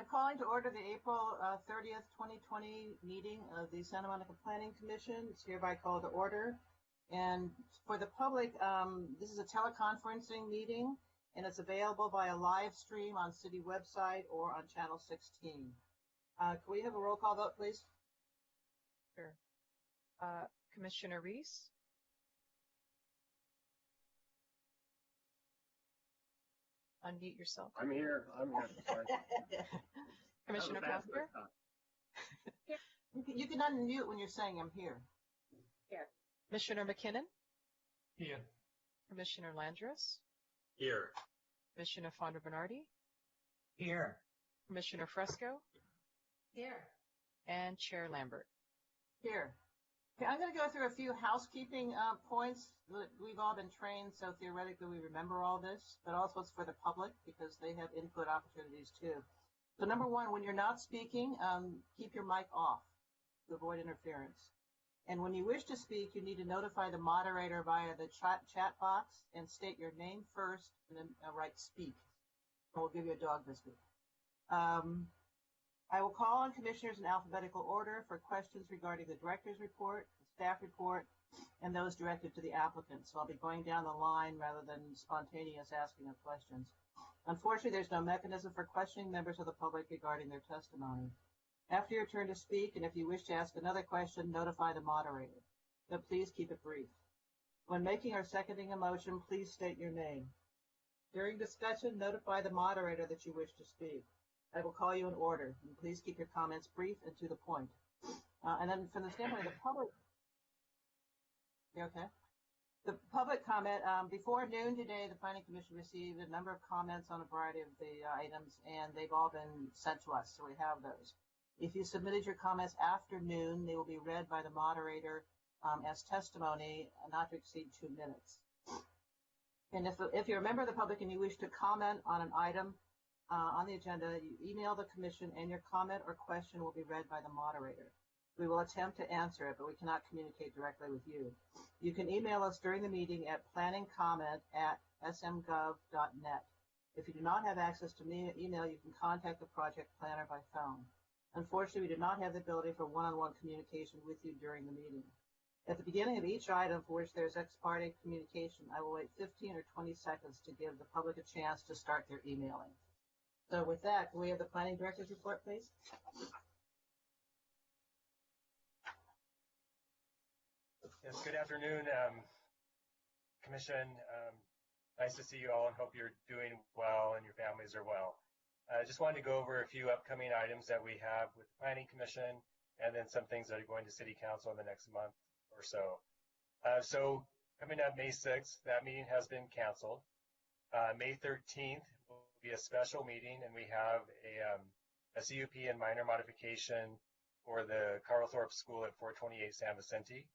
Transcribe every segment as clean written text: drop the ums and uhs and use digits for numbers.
I'm calling to order the April 30th, 2020 meeting of the Santa Monica Planning Commission. It's hereby called to order. And for the public, this is a teleconferencing meeting, and it's available via live stream on city website or on channel 16. Can we have a roll call vote, please? Sure. Commissioner Reese? Unmute yourself. I'm here. Sorry. Commissioner Pastor? You can unmute when you're saying I'm here. Here. Commissioner McKinnon? Here. Commissioner Landris? Here. Commissioner Fonda Bernardi? Here. Commissioner Fresco? Here. And Chair Lambert? Here. Okay, I'm going to go through a few housekeeping points. We've all been trained, so theoretically we remember all this, but also it's for the public because they have input opportunities too. So number one, when you're not speaking, keep your mic off to avoid interference. And when you wish to speak, you need to notify the moderator via the chat box and state your name first and then write speak. And we'll give you a dog biscuit. I will call on commissioners in alphabetical order for questions regarding the director's report, the staff report, and those directed to the applicant. So I'll be going down the line rather than spontaneous asking of questions. Unfortunately, there's no mechanism for questioning members of the public regarding their testimony. After your turn to speak, and if you wish to ask another question, notify the moderator. But please keep it brief. When making or seconding a motion, please state your name. During discussion, notify the moderator that you wish to speak. I will call you in order, and please keep your comments brief and to the point. And then from the standpoint of the public, you okay? The public comment, before noon today, the Planning Commission received a number of comments on a variety of the items, and they've all been sent to us, so we have those. If you submitted your comments after noon, they will be read by the moderator as testimony, not to exceed 2 minutes. And if you're a member of the public and you wish to comment on an item on the agenda, you email the commission and your comment or question will be read by the moderator. We will attempt to answer it, but we cannot communicate directly with you. You can email us during the meeting at planningcomment@smgov.net. If you do not have access to email, you can contact the project planner by phone. Unfortunately, we do not have the ability for one-on-one communication with you during the meeting. At the beginning of each item for which there is ex parte communication, I will wait 15 or 20 seconds to give the public a chance to start their emailing. So with that, can we have the planning director's report, please? Yes, good afternoon, Commission. Nice to see you all and hope you're doing well and your families are well. I just wanted to go over a few upcoming items that we have with the Planning Commission and then some things that are going to City Council in the next month or so. So coming up May 6th, that meeting has been canceled. May 13th will be a special meeting, and we have a CUP and minor modification for the Carl Thorpe School at 428 San Vicente.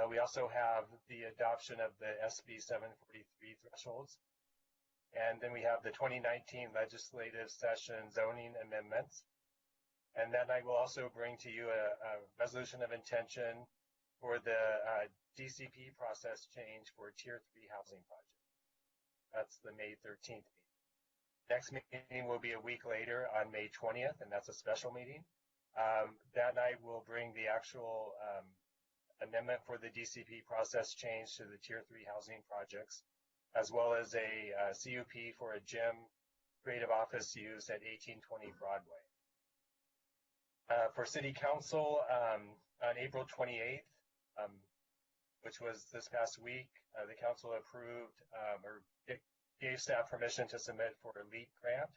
We also have the adoption of the SB 743 thresholds. And then we have the 2019 legislative session zoning amendments. And then I will also bring to you a resolution of intention for the DCP process change for Tier 3 housing project. That's the May 13th meeting. Next meeting will be a week later on May 20th, and that's a special meeting. That night we'll bring the actual amendment for the DCP process change to the Tier 3 housing projects, as well as a CUP for a gym creative office use at 1820 Broadway. For City Council, on April 28th, which was this past week, the Council approved or gave staff permission to submit for a LEAP grant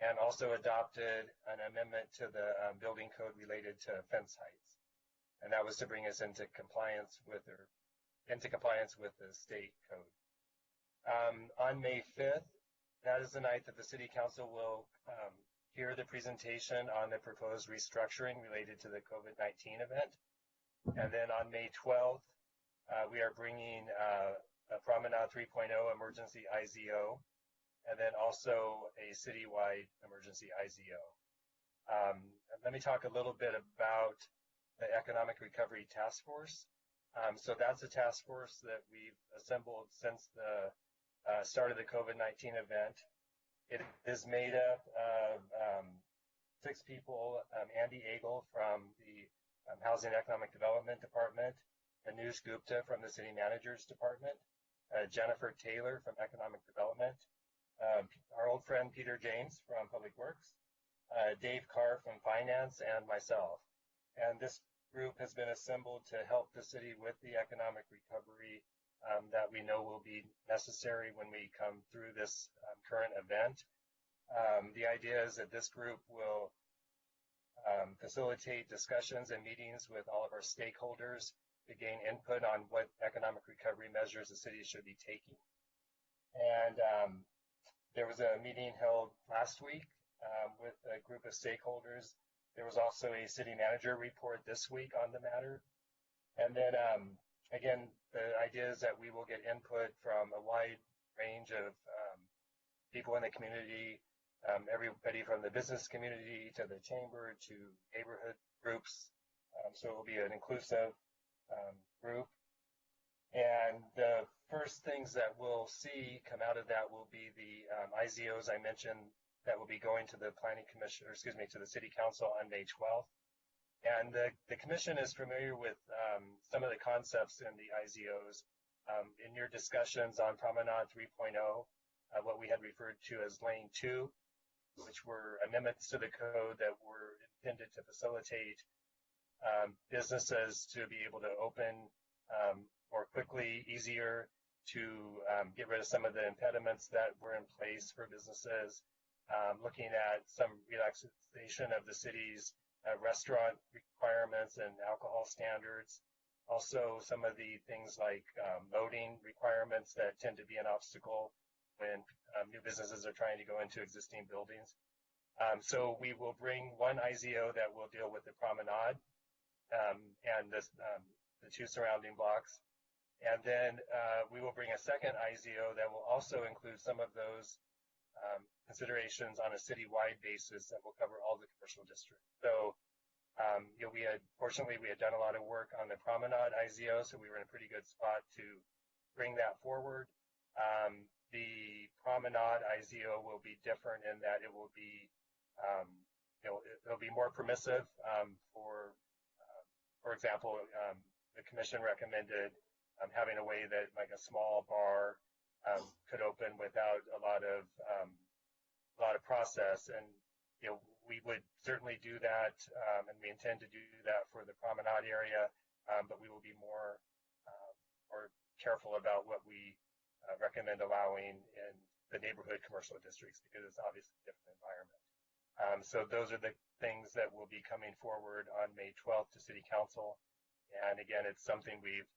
and also adopted an amendment to the building code related to fence heights. And that was to bring us into compliance with the state code. On May 5th, that is the night that the City Council will hear the presentation on the proposed restructuring related to the COVID-19 event. And then on May 12th, we are bringing a Promenade 3.0 emergency IZO, and then also a citywide emergency IZO. Let me talk a little bit about the Economic Recovery Task Force. So that's a task force that we've assembled since the start of the COVID-19 event. It is made up of 6 people, Andy Agel from the Housing and Economic Development Department, Anush Gupta from the City Managers Department, Jennifer Taylor from Economic Development, our old friend Peter James from Public Works, Dave Carr from Finance, and myself. And this group has been assembled to help the city with the economic recovery that we know will be necessary when we come through this current event. The idea is that this group will facilitate discussions and meetings with all of our stakeholders to gain input on what economic recovery measures the city should be taking. And there was a meeting held last week with a group of stakeholders. There was also a city manager report this week on the matter. And then, again, the idea is that we will get input from a wide range of people in the community, everybody from the business community to the chamber to neighborhood groups. So it will be an inclusive group. And the first things that we'll see come out of that will be the IZOs I mentioned that will be going to the Planning Commission, or excuse me, to the City Council on May 12th. And the Commission is familiar with some of the concepts in the IZOs. In your discussions on Promenade 3.0, what we had referred to as Lane 2, which were amendments to the code that were intended to facilitate businesses to be able to open more quickly, easier, to get rid of some of the impediments that were in place for businesses, looking at some relaxation of the city's restaurant requirements and alcohol standards. Also, some of the things like loading requirements that tend to be an obstacle when new businesses are trying to go into existing buildings. So we will bring one IZO that will deal with the promenade and the 2 surrounding blocks. And then we will bring a second IZO that will also include some of those considerations on a citywide basis that will cover all the commercial districts. So, fortunately, we had done a lot of work on the Promenade IZO, so we were in a pretty good spot to bring that forward. The Promenade IZO will be different in that it will be, it'll be more permissive for example, the commission recommended having a way that like a small bar could open without a lot of process, and we would certainly do that, and we intend to do that for the promenade area, but we will be more careful about what we recommend allowing in the neighborhood commercial districts, because it's obviously a different environment. So those are the things that will be coming forward on May 12th to City Council, and again, it's something we've,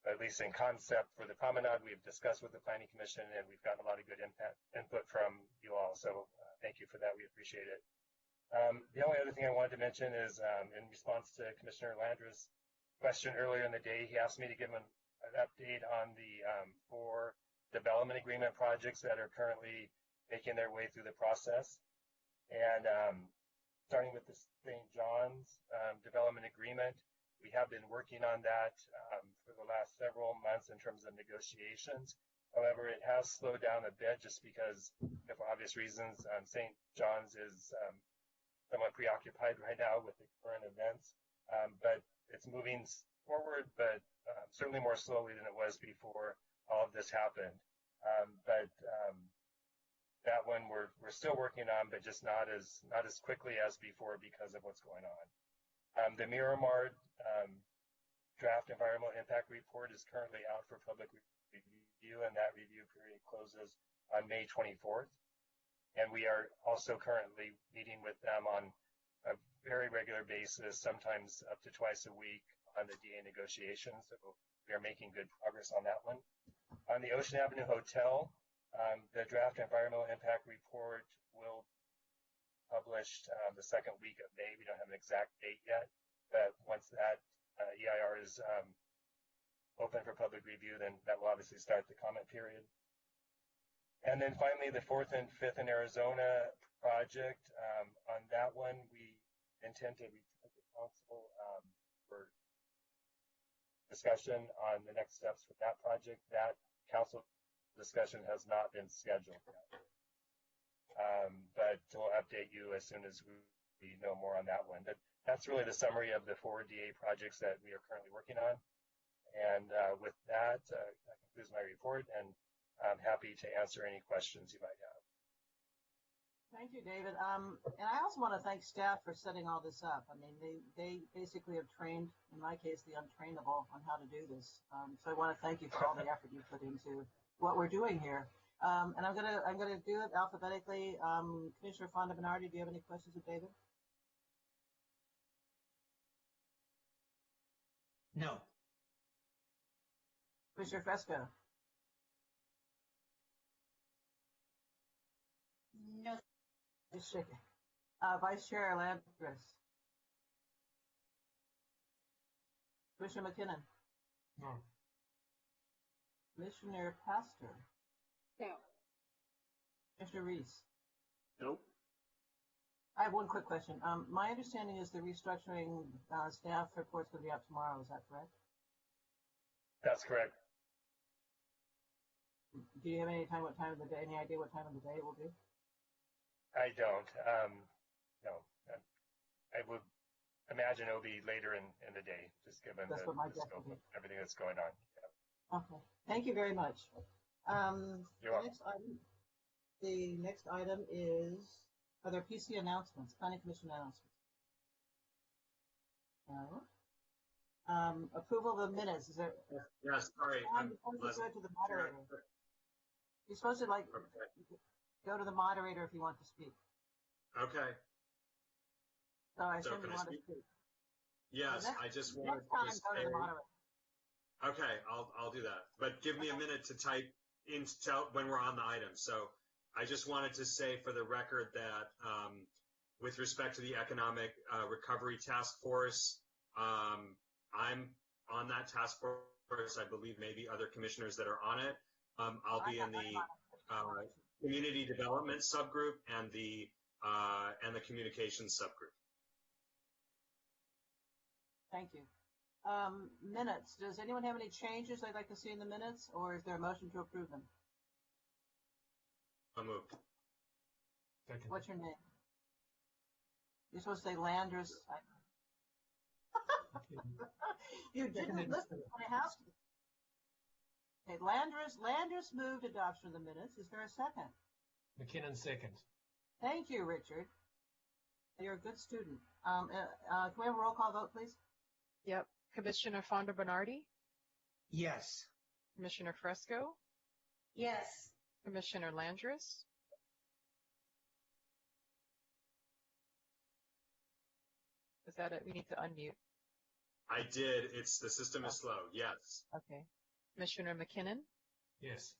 at least in concept for the promenade, we've discussed with the Planning Commission, and we've gotten a lot of good input from you all. So thank you for that. We appreciate it. The only other thing I wanted to mention is in response to Commissioner Landra's question earlier in the day, he asked me to give him an update on the 4 development agreement projects that are currently making their way through the process. And starting with the St. John's development agreement, we have been working on that for the last several months in terms of negotiations. However, it has slowed down a bit just because, for obvious reasons, St. John's is somewhat preoccupied right now with the current events. But it's moving forward, but certainly more slowly than it was before all of this happened. But that one we're still working on, but just not as quickly as before because of what's going on. The Miramar draft environmental impact report is currently out for public review, and that review period closes on May 24th. And we are also currently meeting with them on a very regular basis, sometimes up to twice a week, on the DA negotiations. So we are making good progress on that one. On the Ocean Avenue Hotel, the draft environmental impact report will be published the second week of May. We don't have an exact date yet, but once that EIR is open for public review, then that will obviously start the comment period. And then finally, the 4th and 5th in Arizona project. On that one, we intend to return to council for discussion on the next steps for that project. That council discussion has not been scheduled yet. But we'll update you as soon as know more on that one. But that's really the summary of the 4DA projects that we are currently working on. And with that, that concludes my report, and I'm happy to answer any questions you might have. Thank you, David. And I also want to thank staff for setting all this up. I mean, they basically have trained, in my case, the untrainable on how to do this. So I want to thank you for all the effort you put into what we're doing here. And I'm gonna do it alphabetically. Commissioner Fonda Bernardi, do you have any questions of David? No. Commissioner Fresco? No. Just shaking. Vice Chair Landris? Commissioner McKinnon? No. Commissioner Pastor? No. Commissioner Reese? Nope. I have one quick question. My understanding is the restructuring staff report's going to be out tomorrow. Is that correct? That's correct. Do you have any time of the day? Any idea what time of the day it will be? I don't. No. I would imagine it'll be later in the day, just given the scope of everything that's going on. Yeah. Okay. Thank you very much. You're welcome. The next item is, are there PC announcements, Planning Commission announcements? No. Approval of the minutes. Is there? Yes, sorry. Before you go to the moderator. You're supposed to go to the moderator if you want to speak. Okay. So I assume can you I want speak? to speak. Yes, So I just wanted next time, to go to the moderator. Okay, I'll do that. But give me a minute to type in when we're on the item. So I just wanted to say for the record that with respect to the Economic Recovery Task Force, I'm on that task force. I believe maybe other commissioners that are on it. I'll be in the community development subgroup and the communications subgroup. Thank you. Minutes. Does anyone have any changes they'd like to see in the minutes, or is there a motion to approve them? I'll move. Second. What's your name? You're supposed to say Landers. You didn't listen to my house. Okay, Landers moved adoption of the minutes. Is there a second? McKinnon second. Thank you, Richard. You're a good student. Can we have a roll call vote, please? Yep. Commissioner Fonda Bernardi, Yes. Commissioner Fresco, Yes. Commissioner Landris, is that it? We need to unmute. I did. The system is slow. Yes. Okay. Commissioner McKinnon, Yes.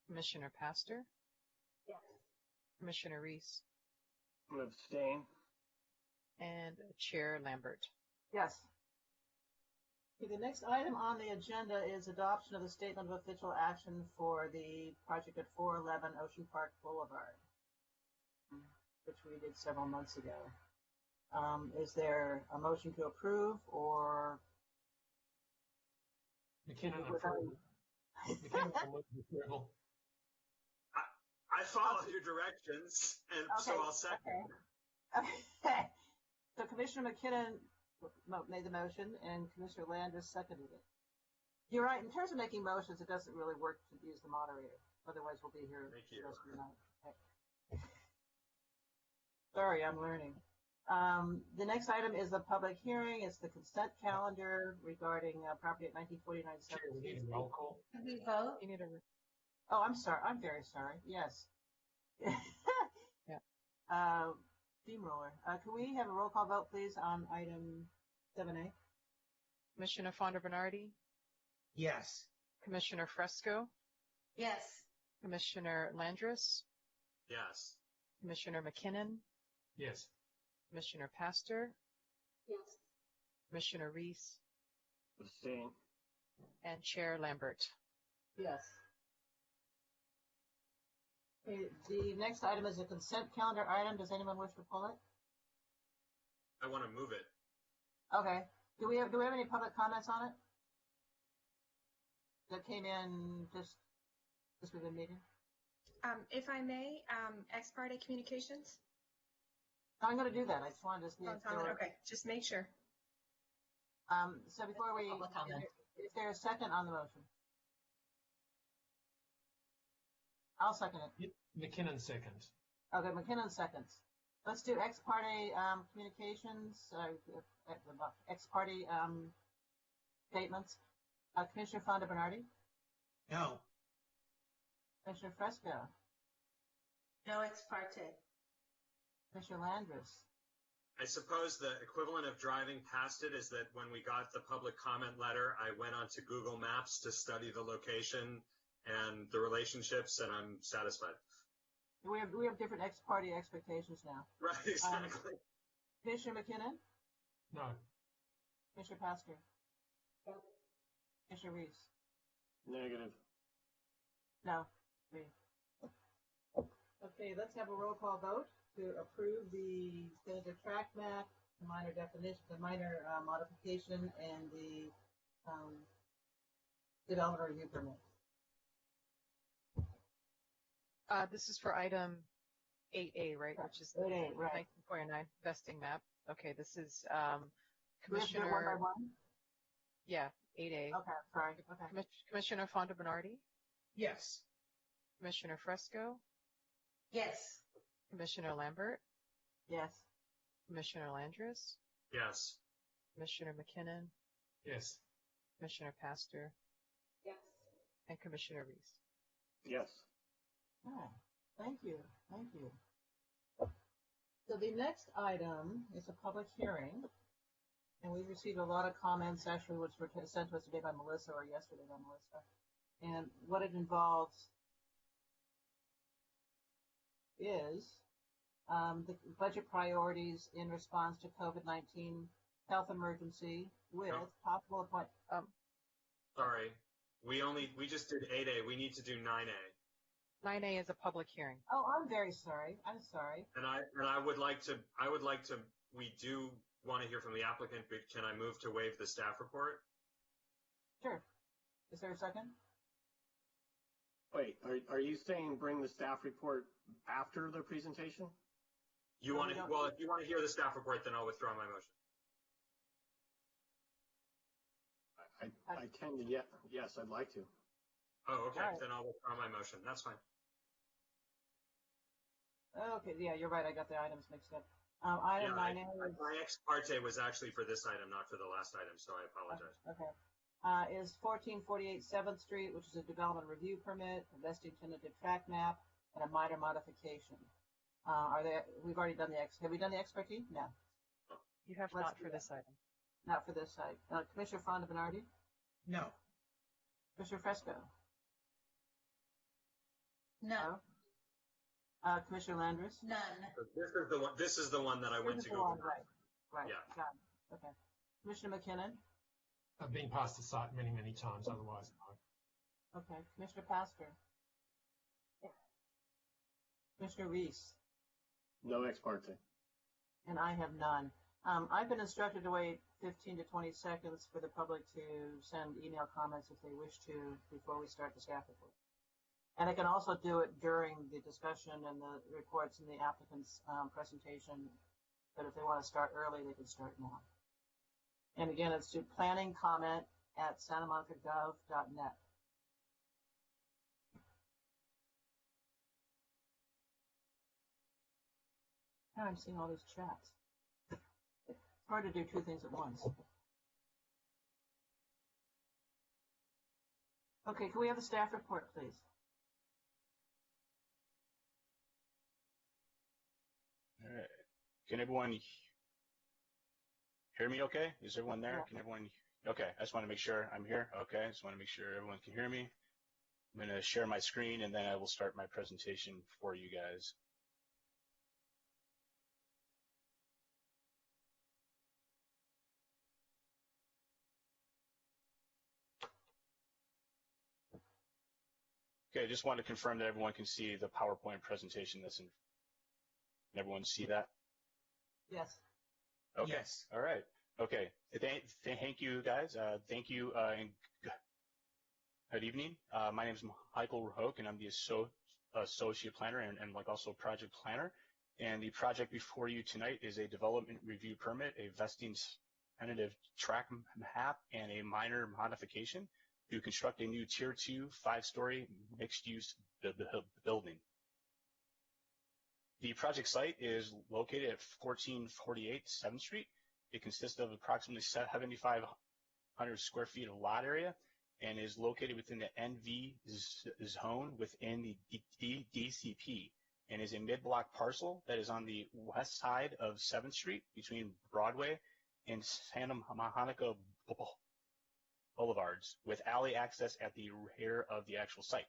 Commissioner Pastor, Yes. Commissioner Reese, Abstain. and Chair Lambert. Yes. Okay, the next item on the agenda is adoption of the statement of official action for the project at 411 Ocean Park Boulevard, which we did several months ago. Is there a motion to approve or? McKinnon approval. McKinnon will move the approval. I followed your directions, and so I'll second. Okay. So Commissioner McKinnon made the motion, and Commissioner Landis seconded it. You're right. In terms of making motions, it doesn't really work to use the moderator. Otherwise, we'll be here Thank you. the rest of the night. Okay. Sorry, I'm learning. The next item is the public hearing. It's the consent calendar regarding property at 1949 Chair, we need 17th a roll call. Can we vote? You need a, Oh, I'm sorry. I'm very sorry. Yes. Yeah. Steamroller. Can we have a roll call vote, please, on item 7A? Commissioner Fonda Bernardi, Yes. Commissioner Fresco, Yes. Commissioner Landris, Yes. Commissioner McKinnon, Yes. Commissioner Pastor, Yes. Commissioner Reese, Abstain. and Chair Lambert. Yes. Okay, the next item is a consent calendar item. Does anyone wish to pull it? I want to move it. Okay. Do we have any public comments on it? That came in just we've been meeting? If I may, ex parte communications. I'm going to do that. I just wanted to see if there were, Okay, just make sure. so before we, Public comment. is there a second on the motion? I'll second it. McKinnon seconds. Okay, McKinnon seconds. Let's do ex parte communications, ex parte statements. Commissioner Fonda Bernardi, No. Commissioner Fresco, No ex parte. Commissioner Landris. I suppose the equivalent of driving past it is that when we got the public comment letter, I went onto Google Maps to study the location and the relationships, and I'm satisfied. We have different ex parte expectations now. Right, exactly. Commissioner McKinnon, No. Commissioner Pastor, Commissioner Reese. Negative. No. Me. Okay, let's have a roll call vote to approve the definitive track map, the minor definition, the minor modification, and the development review permit. This is for item 8A, right? Which is the 8A, right. 1949 vesting map. Okay, this is Do we have to do it one by Commissioner. one? Yeah, 8A. Okay, sorry. Okay. Commissioner Fonda Bernardi, Yes. Commissioner Fresco, Yes. Commissioner Lambert, Yes. Commissioner Landris, Yes. Commissioner McKinnon, Yes. Commissioner Pastor, Yes. and Commissioner Reese. Yes. Oh, thank you. Thank you. So the next item is a public hearing, and we received a lot of comments, actually, which were sent to us today by Melissa or yesterday by Melissa. And what it involves is the budget priorities in response to COVID-19 health emergency with possible appointment. Sorry. We just did 8A. We need to do 9A. 9A is a public hearing. Oh, I'm very sorry. I'm sorry. And I would like to, we do want to hear from the applicant, but can I move to waive the staff report? Sure. Is there a second? Wait, are you saying bring the staff report after the presentation? You want to, well, if you want to hear the staff report, then I'll withdraw my motion. I tend to, yes, I'd like to. Oh, okay. All right. Then I'll withdraw my motion. That's fine. Okay, yeah, you're right. I got the items mixed up. Item 9A is, My ex parte was actually for this item, not for the last item, so I apologize. okay. Is 1448 7th Street, which is a development review permit, a vesting tentative track map, and a minor modification. We've already done have we done the ex parte? No, You have Let's not do for that. this item. not for this site. Commissioner Fonda Bernardi, No. Commissioner Fresco, No. Commissioner Landris. None. So this is the one that I went to This is the Google one, Maps. Right. Yeah. Got it. Okay. Commissioner McKinnon. I've been past the site many, many times, otherwise no. Okay. Commissioner Pastor. Commissioner Reese. No ex parte. And I have none. I've been instructed to wait 15 to 20 seconds for the public to send email comments if they wish to before we start the staff report. And I can also do it during the discussion and the reports and the applicant's presentation. But if they want to start early, they can start now. And again, it's to planningcomment@santamonicagov.net. Now I'm seeing all these chats. It's hard to do two things at once. Okay, can we have the staff report, please? All right. Can everyone hear me okay? Is everyone there? Yeah. Can everyone? Okay. I just want to make sure I'm here. Okay. I just want to make sure everyone can hear me. I'm going to share my screen and then I will start my presentation for you guys. Okay. I just want to confirm that everyone can see the PowerPoint presentation that's in. Can everyone see that? Yes. Okay. Yes. All right. Okay. Thank you, guys. Thank you, and good evening. My name is Michael Rohoke, and I'm the associate planner and like also project planner And the project before you tonight is a development review permit, a vesting tentative track map, and a minor modification to construct a new Tier 2 5-story mixed-use building. The project site is located at 1448 7th Street. It consists of approximately 7,500 square feet of lot area and is located within the NV zone within the DCP, and is a mid-block parcel that is on the west side of 7th Street between Broadway and Santa Monica Boulevards, with alley access at the rear of the actual site.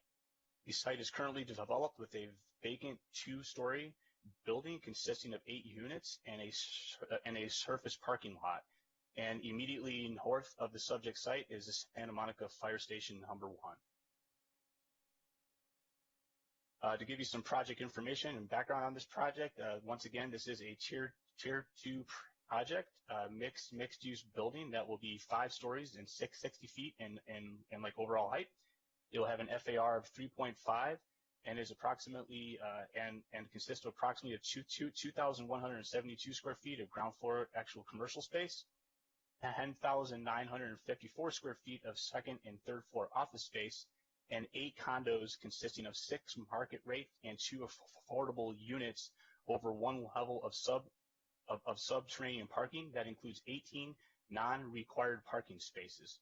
The site is currently developed with a vacant 2-story building consisting of 8 units and a surface parking lot. And immediately north of the subject site is the Santa Monica Fire Station number 1. To give you some project information and background on this project, once again, this is a tier 2 project, mixed-use building that will be 5 stories and 60 feet in like overall height. It will have an FAR of 3.5 and is approximately and consists of approximately 2,172 square feet of ground floor actual commercial space, 10,954 square feet of second and third floor office space, and 8 condos consisting of 6 market rate and 2 affordable units over 1 level of subterranean parking that includes 18 non-required parking spaces.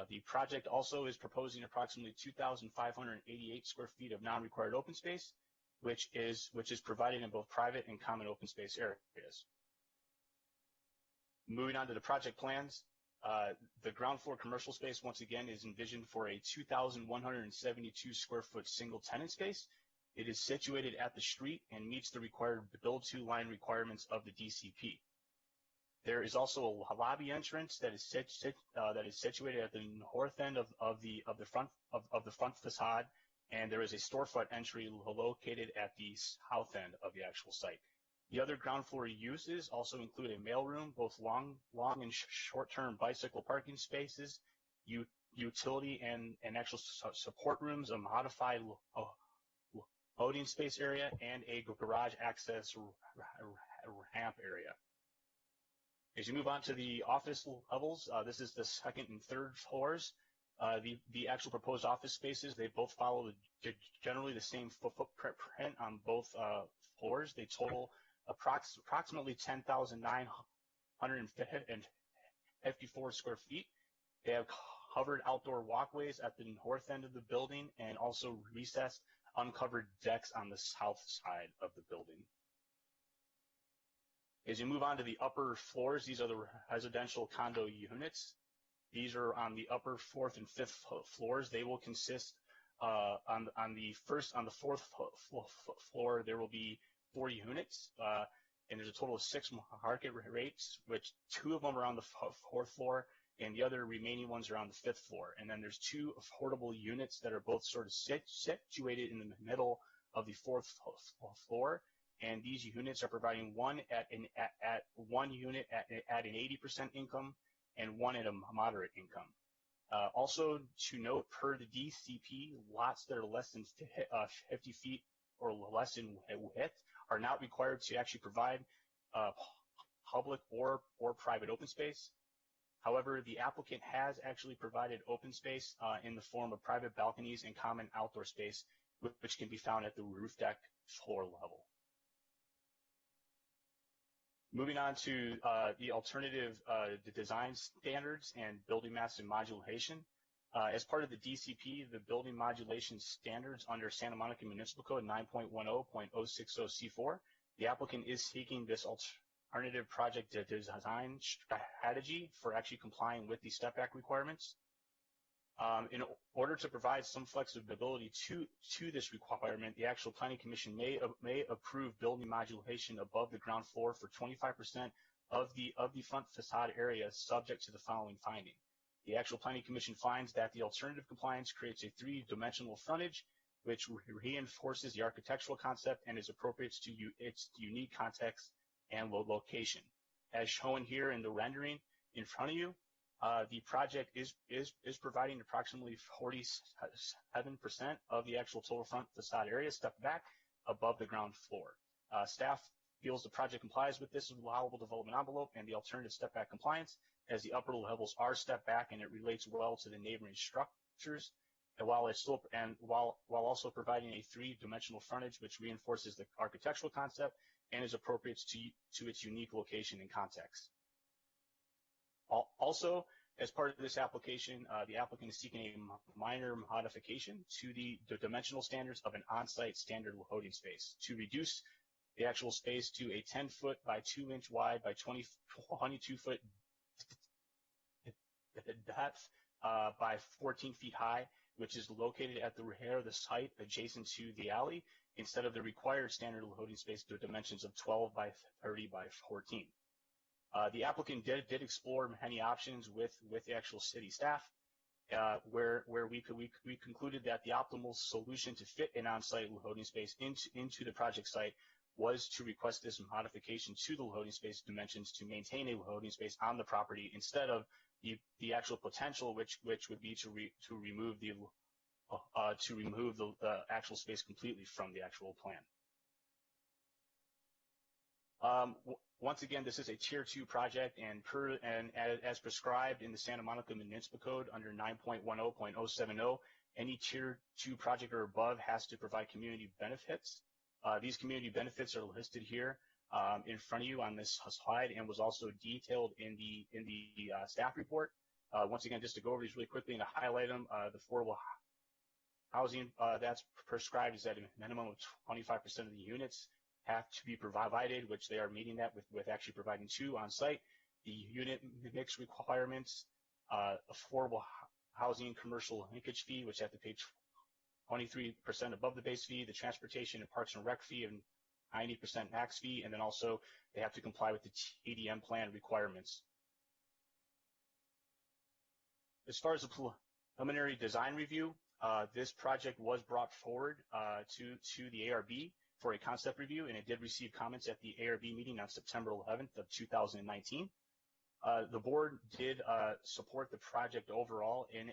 The project also is proposing approximately 2,588 square feet of non-required open space, which is provided in both private and common open space areas. Moving on to the project plans, the ground floor commercial space once again is envisioned for a 2,172 square foot single tenant space. It is situated at the street and meets the required build-to line requirements of the DCP. There is also a lobby entrance that is situated at the north end of the front facade, and there is a storefront entry located at the south end of the actual site. The other ground floor uses also include a mailroom, both long and short-term bicycle parking spaces, utility and actual support rooms, a modified loading space area, and a garage access ramp area. As you move on to the office levels, this is the second and third floors. The actual proposed office spaces, they both follow generally the same footprint on both floors. They total approximately 10,954 square feet. They have covered outdoor walkways at the north end of the building and also recessed uncovered decks on the south side of the building. As you move on to the upper floors, these are the residential condo units. These are on the upper 4th and 5th floors. They will consist on the fourth floor, there will be 4 units, and there's a total of 6 market rates, which 2 of them are on the 4th floor, and the other remaining ones are on the 5th floor. And then there's 2 affordable units that are both sort of situated in the middle of the 4th floor. And these units are providing one unit at an 80% income and one at a moderate income. Also to note, per the DCP, lots that are less than 50 feet or less in width are not required to actually provide public or private open space. However, the applicant has actually provided open space in the form of private balconies and common outdoor space, which can be found at the roof deck floor level. Moving on to the alternative design standards and building mass and modulation. As part of the DCP, the building modulation standards under Santa Monica Municipal Code 9.10.060C4, the applicant is seeking this alternative project design strategy for actually complying with the step back requirements. In order to provide some flexibility to this requirement, the actual Planning Commission may approve building modulation above the ground floor for 25% of the front facade area, subject to the following finding. The actual Planning Commission finds that the alternative compliance creates a 3-dimensional frontage, which reinforces the architectural concept and is appropriate to its unique context and location. As shown here in the rendering in front of you, the project is providing approximately 47% of the actual total front facade area stepped back above the ground floor. Staff feels the project complies with this allowable development envelope and the alternative step back compliance, as the upper levels are stepped back and it relates well to the neighboring structures, and while also providing a three-dimensional frontage which reinforces the architectural concept and is appropriate to its unique location and context. Also, as part of this application, the applicant is seeking a minor modification to the dimensional standards of an on-site standard loading space to reduce the actual space to a 10-foot by 2-inch wide by 22-foot depth by 14 feet high, which is located at the rear of the site adjacent to the alley, instead of the required standard loading space to dimensions of 12 by 30 by 14. The applicant did explore many options with the actual city staff, where we concluded that the optimal solution to fit an on-site loading space into the project site was to request this modification to the loading space dimensions to maintain a loading space on the property instead of the actual potential, which would be to remove the actual space completely from the actual plan. Once again, this is a Tier 2 project, and as prescribed in the Santa Monica Municipal Code under 9.10.070, any Tier 2 project or above has to provide community benefits. These community benefits are listed here in front of you on this slide, and was also detailed in the staff report. Once again, just to go over these really quickly and to highlight them, the affordable housing that's prescribed is at a minimum of 25% of the units have to be provided, which they are meeting that with actually providing 2 on site. The unit mix requirements, affordable housing commercial linkage fee, which have to pay 23% above the base fee, the transportation and parks and rec fee, and 90% max fee, and then also they have to comply with the TDM plan requirements. As far as the preliminary design review, this project was brought forward to the ARB for a concept review, and it did receive comments at the ARB meeting on September 11th of 2019. The board did support the project overall in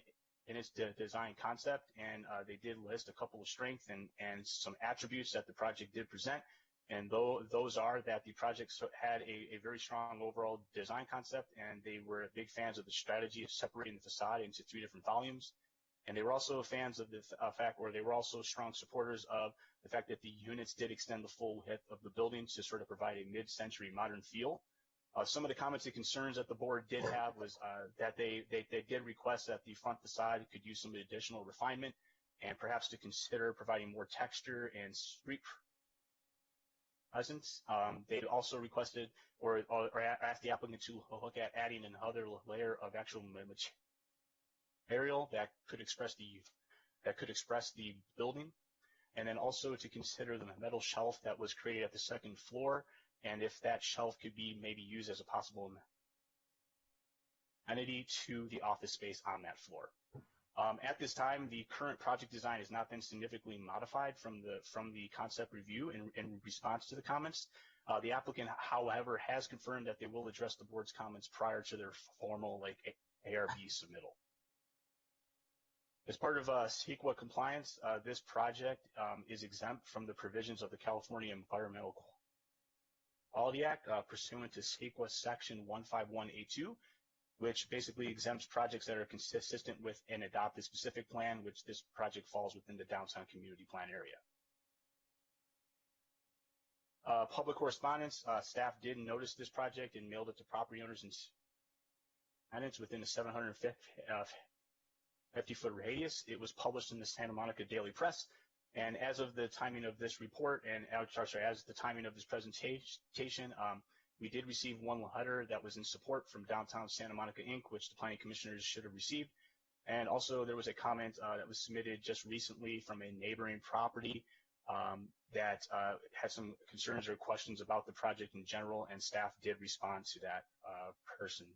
its design concept, and they did list a couple of strengths and some attributes that the project did present. And those are that the project had a very strong overall design concept, and they were big fans of the strategy of separating the facade into 3 different volumes. And they were also fans of the fact, or they were also strong supporters of the fact that the units did extend the full width of the building to sort of provide a mid-century modern feel. Some of the comments and concerns that the board did have was that they did request that the front facade could use some additional refinement and perhaps to consider providing more texture and street presence. They also requested or asked the applicant to look at adding another layer of actual material that could express the building, and then also to consider the metal shelf that was created at the second floor, and if that shelf could be maybe used as a possible amenity to the office space on that floor. At this time, the current project design has not been significantly modified from the concept review in response to the comments. The applicant, however, has confirmed that they will address the board's comments prior to their formal ARB submittal. As part of CEQA compliance, this project is exempt from the provisions of the California Environmental Quality Act pursuant to CEQA Section 151A2, which basically exempts projects that are consistent with and adopt a specific plan, which this project falls within the downtown community plan area. Public correspondence, staff did notice this project and mailed it to property owners and tenants within a 750-foot radius. It was published in the Santa Monica Daily Press, and as of the timing of this report, and as the timing of this presentation, we did receive one letter that was in support from Downtown Santa Monica, Inc., which the planning commissioners should have received. And also there was a comment that was submitted just recently from a neighboring property that had some concerns or questions about the project in general, and staff did respond to that person.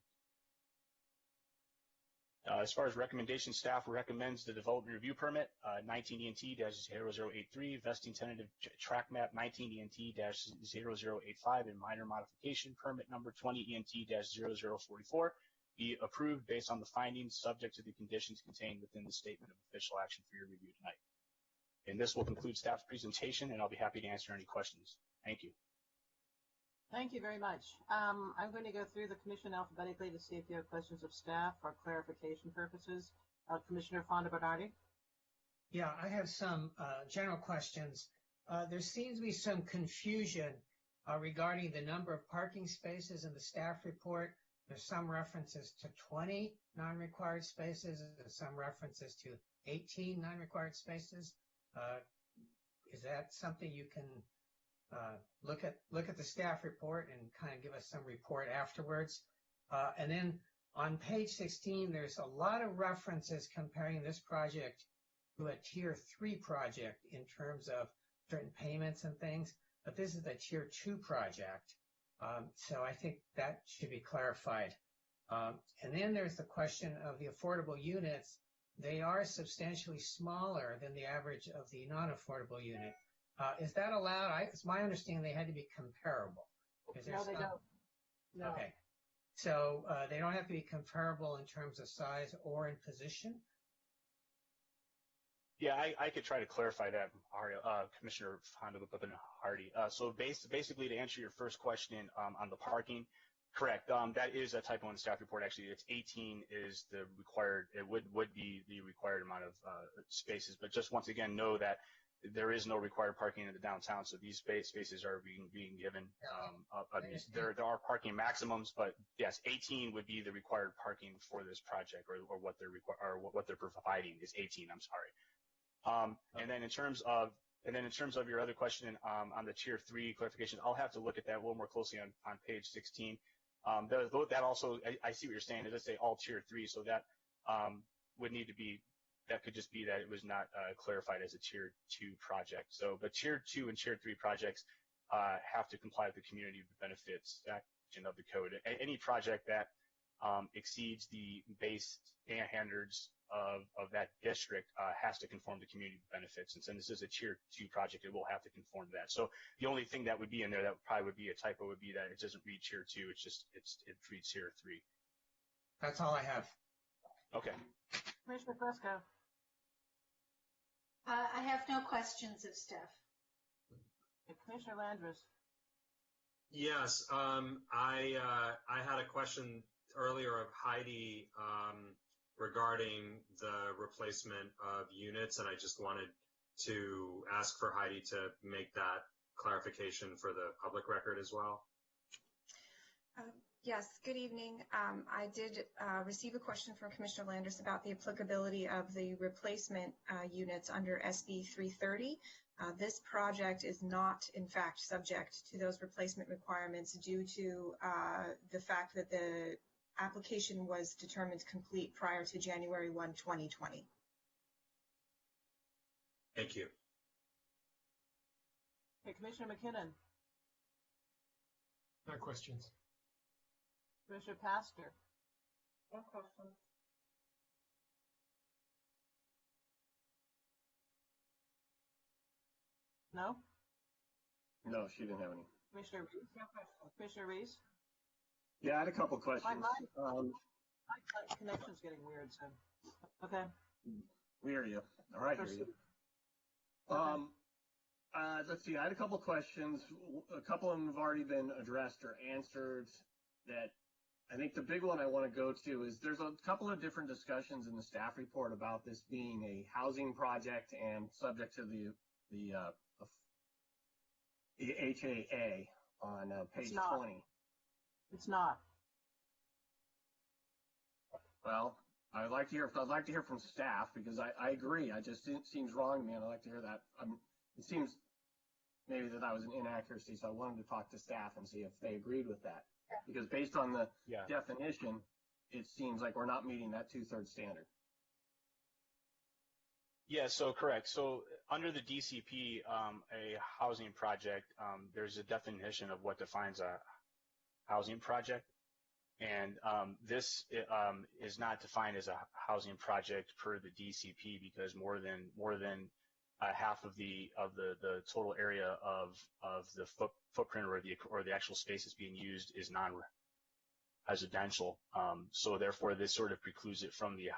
As far as recommendations, staff recommends the development review permit 19ENT-0083, vesting tentative track map 19ENT-0085, and minor modification permit number 20ENT-0044 be approved based on the findings subject to the conditions contained within the statement of official action for your review tonight. And this will conclude staff's presentation, and I'll be happy to answer any questions. Thank you. Thank you very much. I'm going to go through the commission alphabetically to see if you have questions of staff for clarification purposes. Commissioner Fonda Bernardi. Yeah, I have some general questions. There seems to be some confusion regarding the number of parking spaces in the staff report. There's some references to 20 non-required spaces and some references to 18 non-required spaces. Is that something you can look at the staff report and kind of give us some report afterwards? And then on page 16, there's a lot of references comparing this project to a tier 3 project in terms of certain payments and things, but this is a tier 2 project. So I think that should be clarified. And then there's the question of the affordable units. They are substantially smaller than the average of the non-affordable unit. Is that allowed? It's my understanding they had to be comparable. No, they don't. No. Okay. So they don't have to be comparable in terms of size or in position? Yeah, I could try to clarify that, Commissioner Fonda Hardy. So basically, to answer your first question on the parking, correct. That is a typo in the staff report. Actually, it's 18 is the required. It would be the required amount of spaces. But just once again, know that there is no required parking in the downtown. So these spaces are being given. There are parking maximums, but yes, 18 would be the required parking for this project, or what they're providing is 18. I'm sorry. And then in terms of your other question on the tier 3 clarification, I'll have to look at that a little more closely on page 16. That also, I see what you're saying. It does say all tier 3, so that would need to be, that could just be that it was not clarified as a tier 2 project. So, but tier 2 and tier 3 projects have to comply with the community benefits section of the code. Any project that exceeds the base standards of that district has to conform to community benefits. And since this is a tier 2 project, it will have to conform to that. So the only thing that would be in there that probably would be a typo would be that it doesn't read tier 2. It's just, it reads tier 3. That's all I have. Okay. Commissioner Fresco. I have no questions of staff. Commissioner Landris. Yes, I had a question earlier of Heidi regarding the replacement of units, and I just wanted to ask for Heidi to make that clarification for the public record as well. Yes, good evening. I did receive a question from Commissioner Landris about the applicability of the replacement units under SB 330. This project is not, in fact, subject to those replacement requirements due to the fact that the application was determined complete prior to January 1, 2020. Thank you. Okay, Commissioner McKinnon. No questions. Commissioner Pastor. No questions. No? No, she didn't have any. Commissioner Reese? No questions. Commissioner Reese? Yeah, I had a couple questions. My connection's getting weird, so. Okay. We hear you. All right, hear you. Let's see, I had a couple questions. A couple of them have already been addressed or answered. That I think the big one I want to go to is there's a couple of different discussions in the staff report about this being a housing project and subject to the HAA on page 20. It's not. Well, I'd like to hear from staff because I agree. It seems wrong to me, and I'd like to hear that. It seems maybe that was an inaccuracy, so I wanted to talk to staff and see if they agreed with that. Because based on the definition, it seems like we're not meeting that 2/3 standard. Yeah, so correct. So under the DCP, a housing project, there's a definition of what defines a housing project. And this is not defined as a housing project per the DCP because more than half of the total area of the footprint or the actual space that's being used is non-residential. So therefore, this sort of precludes it from the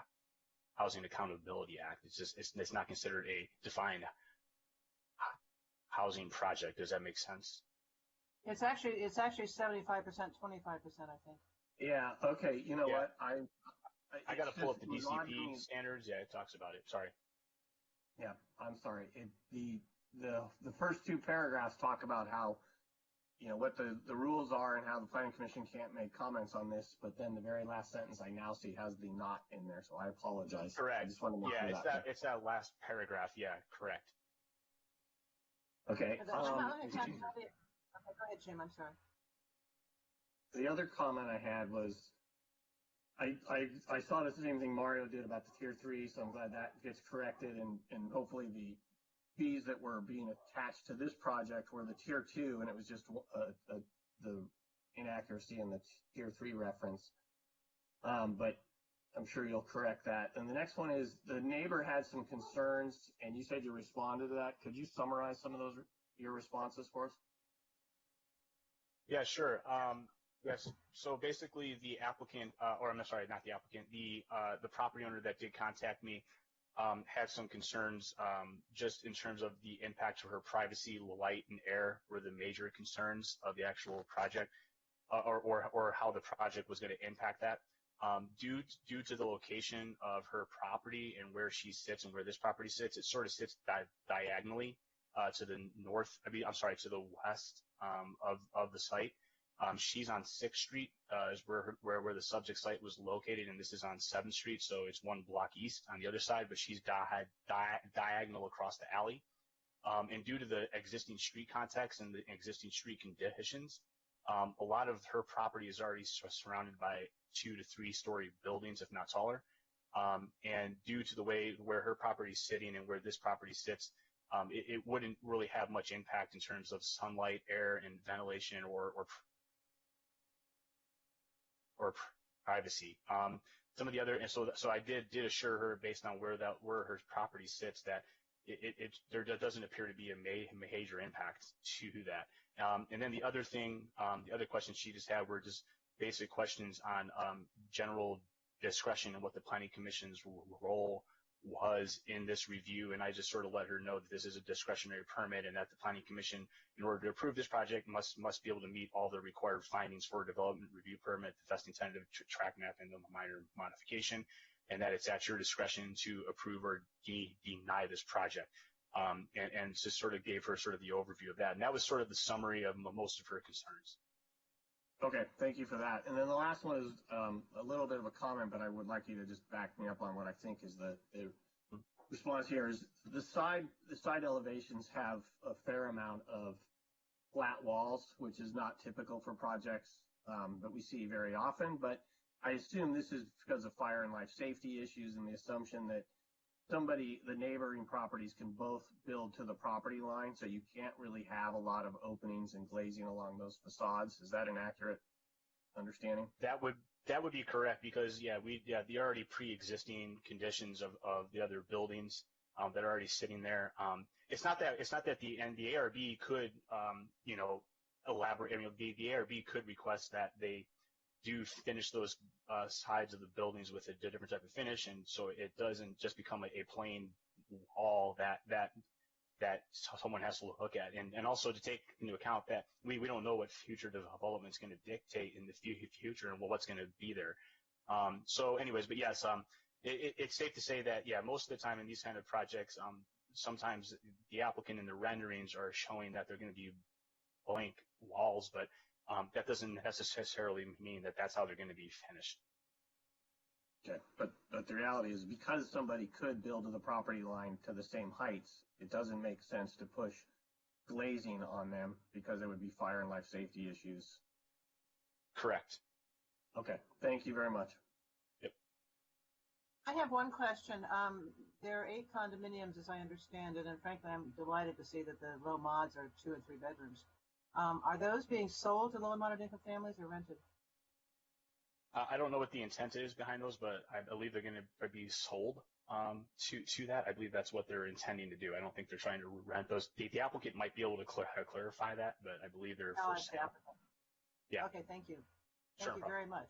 Housing Accountability Act. It's not considered a defined housing project. Does that make sense? It's actually 75%, 25%, I think. Yeah. Okay. You know Yeah. what? I got to pull up the it was odd to DCP me- standards. Yeah, it talks about it. Sorry. Yeah, I'm sorry. The first two paragraphs talk about how, what the rules are and how the planning commission can't make comments on this, but then the very last sentence I now see has the not in there, so I apologize. Correct. I just want to make Yeah, sure it's that last paragraph. Yeah, correct. Okay. Okay, go ahead, Jim. I'm sorry. The other comment I had was, I saw the same thing Mario did about the tier 3, so I'm glad that gets corrected, and hopefully the fees that were being attached to this project were the tier 2, and it was just the inaccuracy in the tier 3 reference. But I'm sure you'll correct that. And the next one is the neighbor had some concerns, and you said you responded to that. Could you summarize some of those your responses for us? Yeah, sure. Yes. So basically, the applicant, or I'm sorry, not the applicant, the property owner that did contact me had some concerns just in terms of the impact to her privacy, light, and air were the major concerns of the actual project, or how the project was going to impact that. Due to the location of her property and where she sits and where this property sits, it sort of sits diagonally to the north. To the west of the site. She's on 6th Street, is where the subject site was located, and this is on 7th Street, so it's one block east on the other side, but she's diagonal across the alley. And due to the existing street context and the existing street conditions, a lot of her property is already surrounded by 2 to 3 story buildings, if not taller. And due to the way where her property is sitting and where this property sits, it wouldn't really have much impact in terms of sunlight, air, and ventilation or privacy. Some of the other, and so I did assure her based on where her property sits that there doesn't appear to be a major impact to that. And then the other thing, the other questions she just had were just basic questions on general discretion and what the Planning Commission's role was in this review, and I just sort of let her know that this is a discretionary permit and that the Planning Commission, in order to approve this project, must be able to meet all the required findings for a development review permit, the vesting tentative track map, and the minor modification, and that it's at your discretion to approve or deny this project. And just sort of gave her sort of the overview of that, and that was sort of the summary of most of her concerns. Okay, thank you for that. And then the last one is a little bit of a comment, but I would like you to just back me up on what I think is the response here. Is the side elevations have a fair amount of flat walls, which is not typical for projects that we see very often. But I assume this is because of fire and life safety issues and the assumption that the neighboring properties can both build to the property line, so you can't really have a lot of openings and glazing along those facades. Is that an accurate understanding? That would be correct, because the already pre-existing conditions of the other buildings that are already sitting there. It's not that the ARB could elaborate. I mean, the ARB could request that they do finish those sides of the buildings with a different type of finish, and so it doesn't just become a plain wall that someone has to look at, and also to take into account that we don't know what future development is going to dictate in the future and what's going to be there. So anyways, but yes, it's safe to say that most of the time in these kind of projects, sometimes the applicant in the renderings are showing that they're going to be blank walls, but that doesn't necessarily mean that that's how they're going to be finished. Okay, but the reality is, because somebody could build to the property line to the same heights, it doesn't make sense to push glazing on them because there would be fire and life safety issues. Correct. Okay, thank you very much. Yep. I have one question. There are 8 condominiums, as I understand it, and frankly, I'm delighted to see that the low mods are 2 and 3 bedrooms. Are those being sold to low and moderate income families or rented? I don't know what the intent is behind those, but I believe they're going to be sold to that. I believe that's what they're intending to do. I don't think they're trying to rent those. The applicant might be able to clarify that, but I believe they're for sale. Yeah. Okay, thank you. Thank you very much.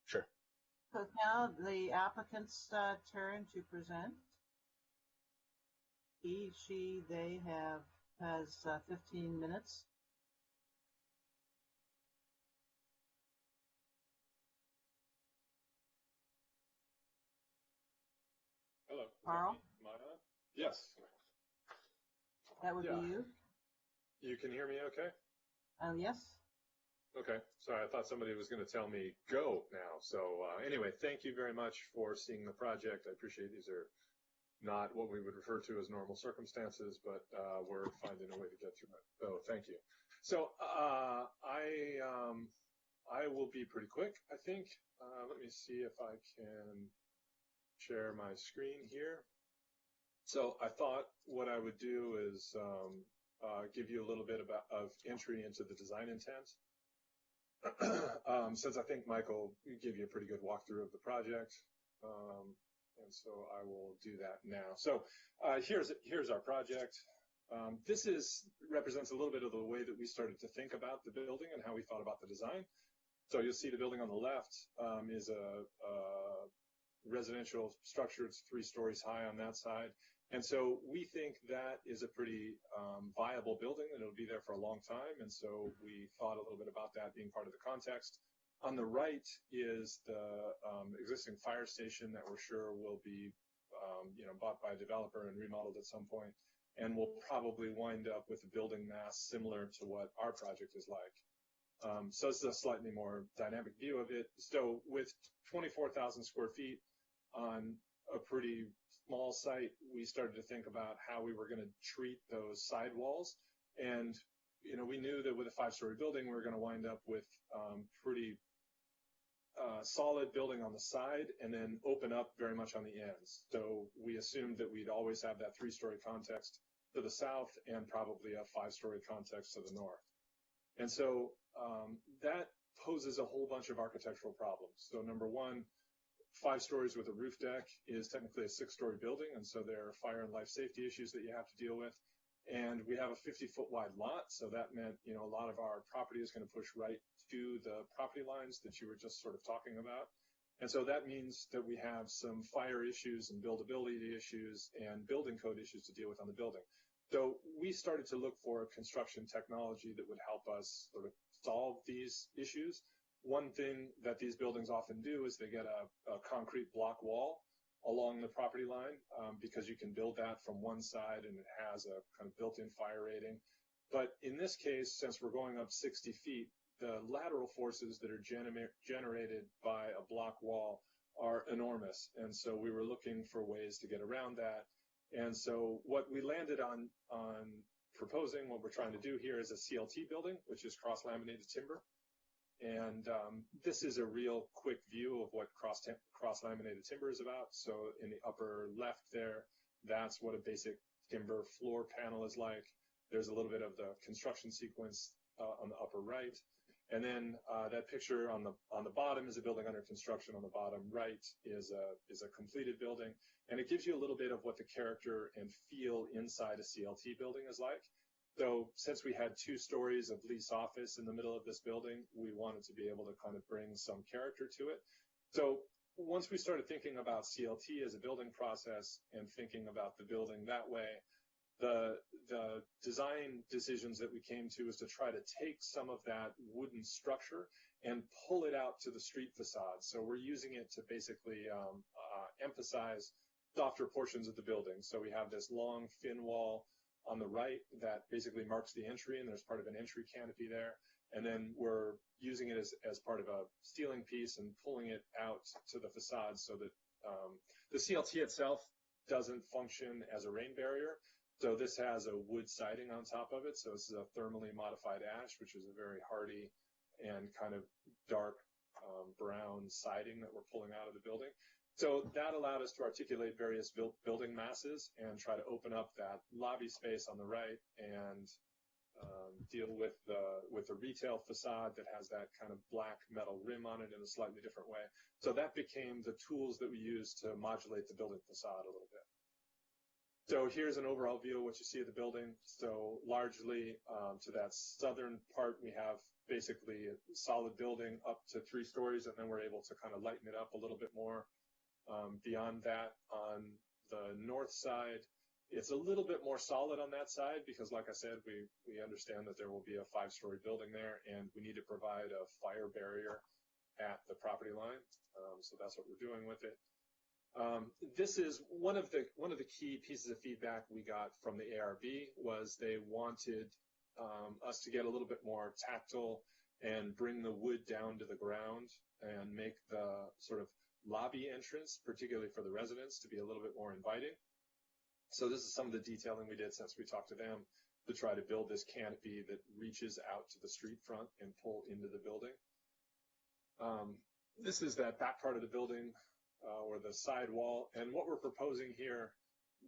Sure. So now the applicant's turn to present. He, she, they have has 15 minutes. Hello. Carl? Am I on? Yes. That would Yeah. be you. You can hear me okay? Yes. Okay. Sorry, I thought somebody was going to tell me go now. So anyway, thank you very much for seeing the project. I appreciate these are not what we would refer to as normal circumstances, but we're finding a way to get through it. So thank you. So I will be pretty quick, I think. Let me see if I can share my screen here. So I thought what I would do is give you a little bit of entry into the design intent. Since I think Michael gave you a pretty good walkthrough of the project. And so I will do that now. So here's our project. This represents a little bit of the way that we started to think about the building and how we thought about the design. So you'll see the building on the left is a residential structure. It's 3 stories high on that side. And so we think that is a pretty viable building and it'll be there for a long time. And so we thought a little bit about that being part of the context. On the right is the existing fire station that we're sure will be bought by a developer and remodeled at some point. And we'll probably wind up with a building mass similar to what our project is like. So this is a slightly more dynamic view of it. So with 24,000 square feet on a pretty small site, we started to think about how we were going to treat those sidewalls. And, we knew that with a 5-story building, we were going to wind up with pretty solid building on the side and then open up very much on the ends. So we assumed that we'd always have that 3-story context to the south and probably a 5-story context to the north. And so that poses a whole bunch of architectural problems. So number one, 5 stories with a roof deck is technically a 6-story building, and so there are fire and life safety issues that you have to deal with. And we have a 50-foot wide lot, so that meant, a lot of our property is going to push right to the property lines that you were just sort of talking about. And so that means that we have some fire issues and buildability issues and building code issues to deal with on the building. So we started to look for a construction technology that would help us sort of solve these issues. One thing that these buildings often do is they get a concrete block wall along the property line because you can build that from one side and it has a kind of built-in fire rating. But in this case, since we're going up 60 feet, the lateral forces that are generated by a block wall are enormous. And so we were looking for ways to get around that. And so what we landed on proposing, what we're trying to do here is a CLT building, which is cross-laminated timber. And this is a real quick view of what cross-laminated timber is about. So in the upper left there, that's what a basic timber floor panel is like. There's a little bit of the construction sequence on the upper right. And then that picture on the bottom is a building under construction. On the bottom right is a completed building. And it gives you a little bit of what the character and feel inside a CLT building is like. So since we had 2 stories of lease office in the middle of this building, we wanted to be able to kind of bring some character to it. So once we started thinking about CLT as a building process and thinking about the building that way, the design decisions that we came to is to try to take some of that wooden structure and pull it out to the street facade. So we're using it to basically emphasize softer portions of the building. So we have this long, thin wall on the right that basically marks the entry, and there's part of an entry canopy there. And then we're using it as part of a ceiling piece and pulling it out to the facade so that the CLT itself doesn't function as a rain barrier. So this has a wood siding on top of it. So this is a thermally modified ash, which is a very hardy and kind of dark brown siding that we're pulling out of the building. So that allowed us to articulate various building masses and try to open up that lobby space on the right and deal with the retail facade that has that kind of black metal rim on it in a slightly different way. So that became the tools that we used to modulate the building facade a little bit. So here's an overall view of what you see of the building. So largely to that southern part, we have basically a solid building up to 3 stories, and then we're able to kind of lighten it up a little bit more. Beyond that, on the north side It's a little bit more solid on that side because, like I said, we understand that there will be a 5-story building there, and we need to provide a fire barrier at the property line. So that's what we're doing with it. This is one of the key pieces of feedback we got from the ARB was they wanted us to get a little bit more tactile and bring the wood down to the ground and make the sort of lobby entrance, particularly for the residents, to be a little bit more inviting. So this is some of the detailing we did since we talked to them to try to build this canopy that reaches out to the street front and pull into the building. This is that back part of the building or the side wall. And what we're proposing here,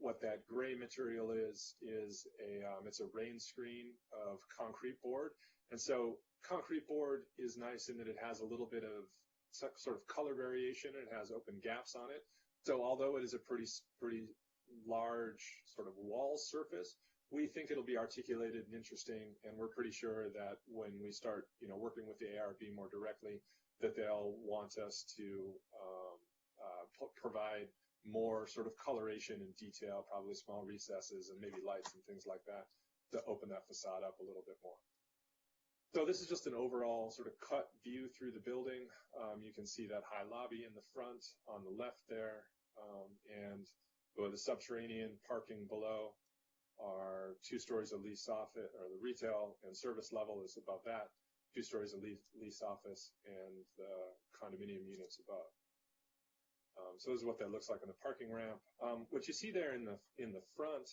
what that gray material is it's a rain screen of concrete board. And so concrete board is nice in that it has a little bit of sort of color variation. It has open gaps on it. So although it is a pretty large sort of wall surface, we think it'll be articulated and interesting, and we're pretty sure that when we start, working with the ARB more directly, that they'll want us to provide more sort of coloration and detail, probably small recesses and maybe lights and things like that to open that facade up a little bit more. So this is just an overall sort of cut view through the building. You can see that high lobby in the front on the left there, and the subterranean parking below are 2 stories of lease office, or the retail and service level is above that, 2 stories of lease office, and the condominium units above. So this is what that looks like on the parking ramp. What you see there in the front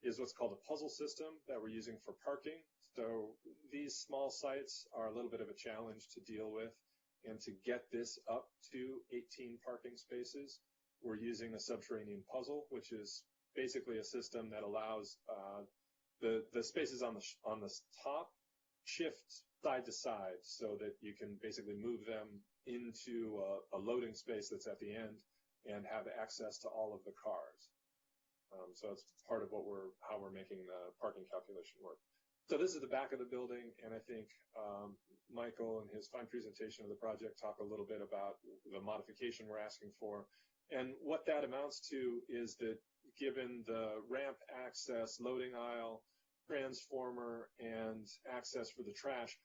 is what's called a puzzle system that we're using for parking. So these small sites are a little bit of a challenge to deal with, and to get this up to 18 parking spaces, we're using a subterranean puzzle, which is basically a system that allows the spaces on the top shift side to side so that you can basically move them into a loading space that's at the end and have access to all of the cars. So it's part of how we're making the parking calculation work. So this is the back of the building, and I think Michael, in his fine presentation of the project, talked a little bit about the modification we're asking for. And what that amounts to is that given the ramp access, loading aisle, transformer, and access for the trash,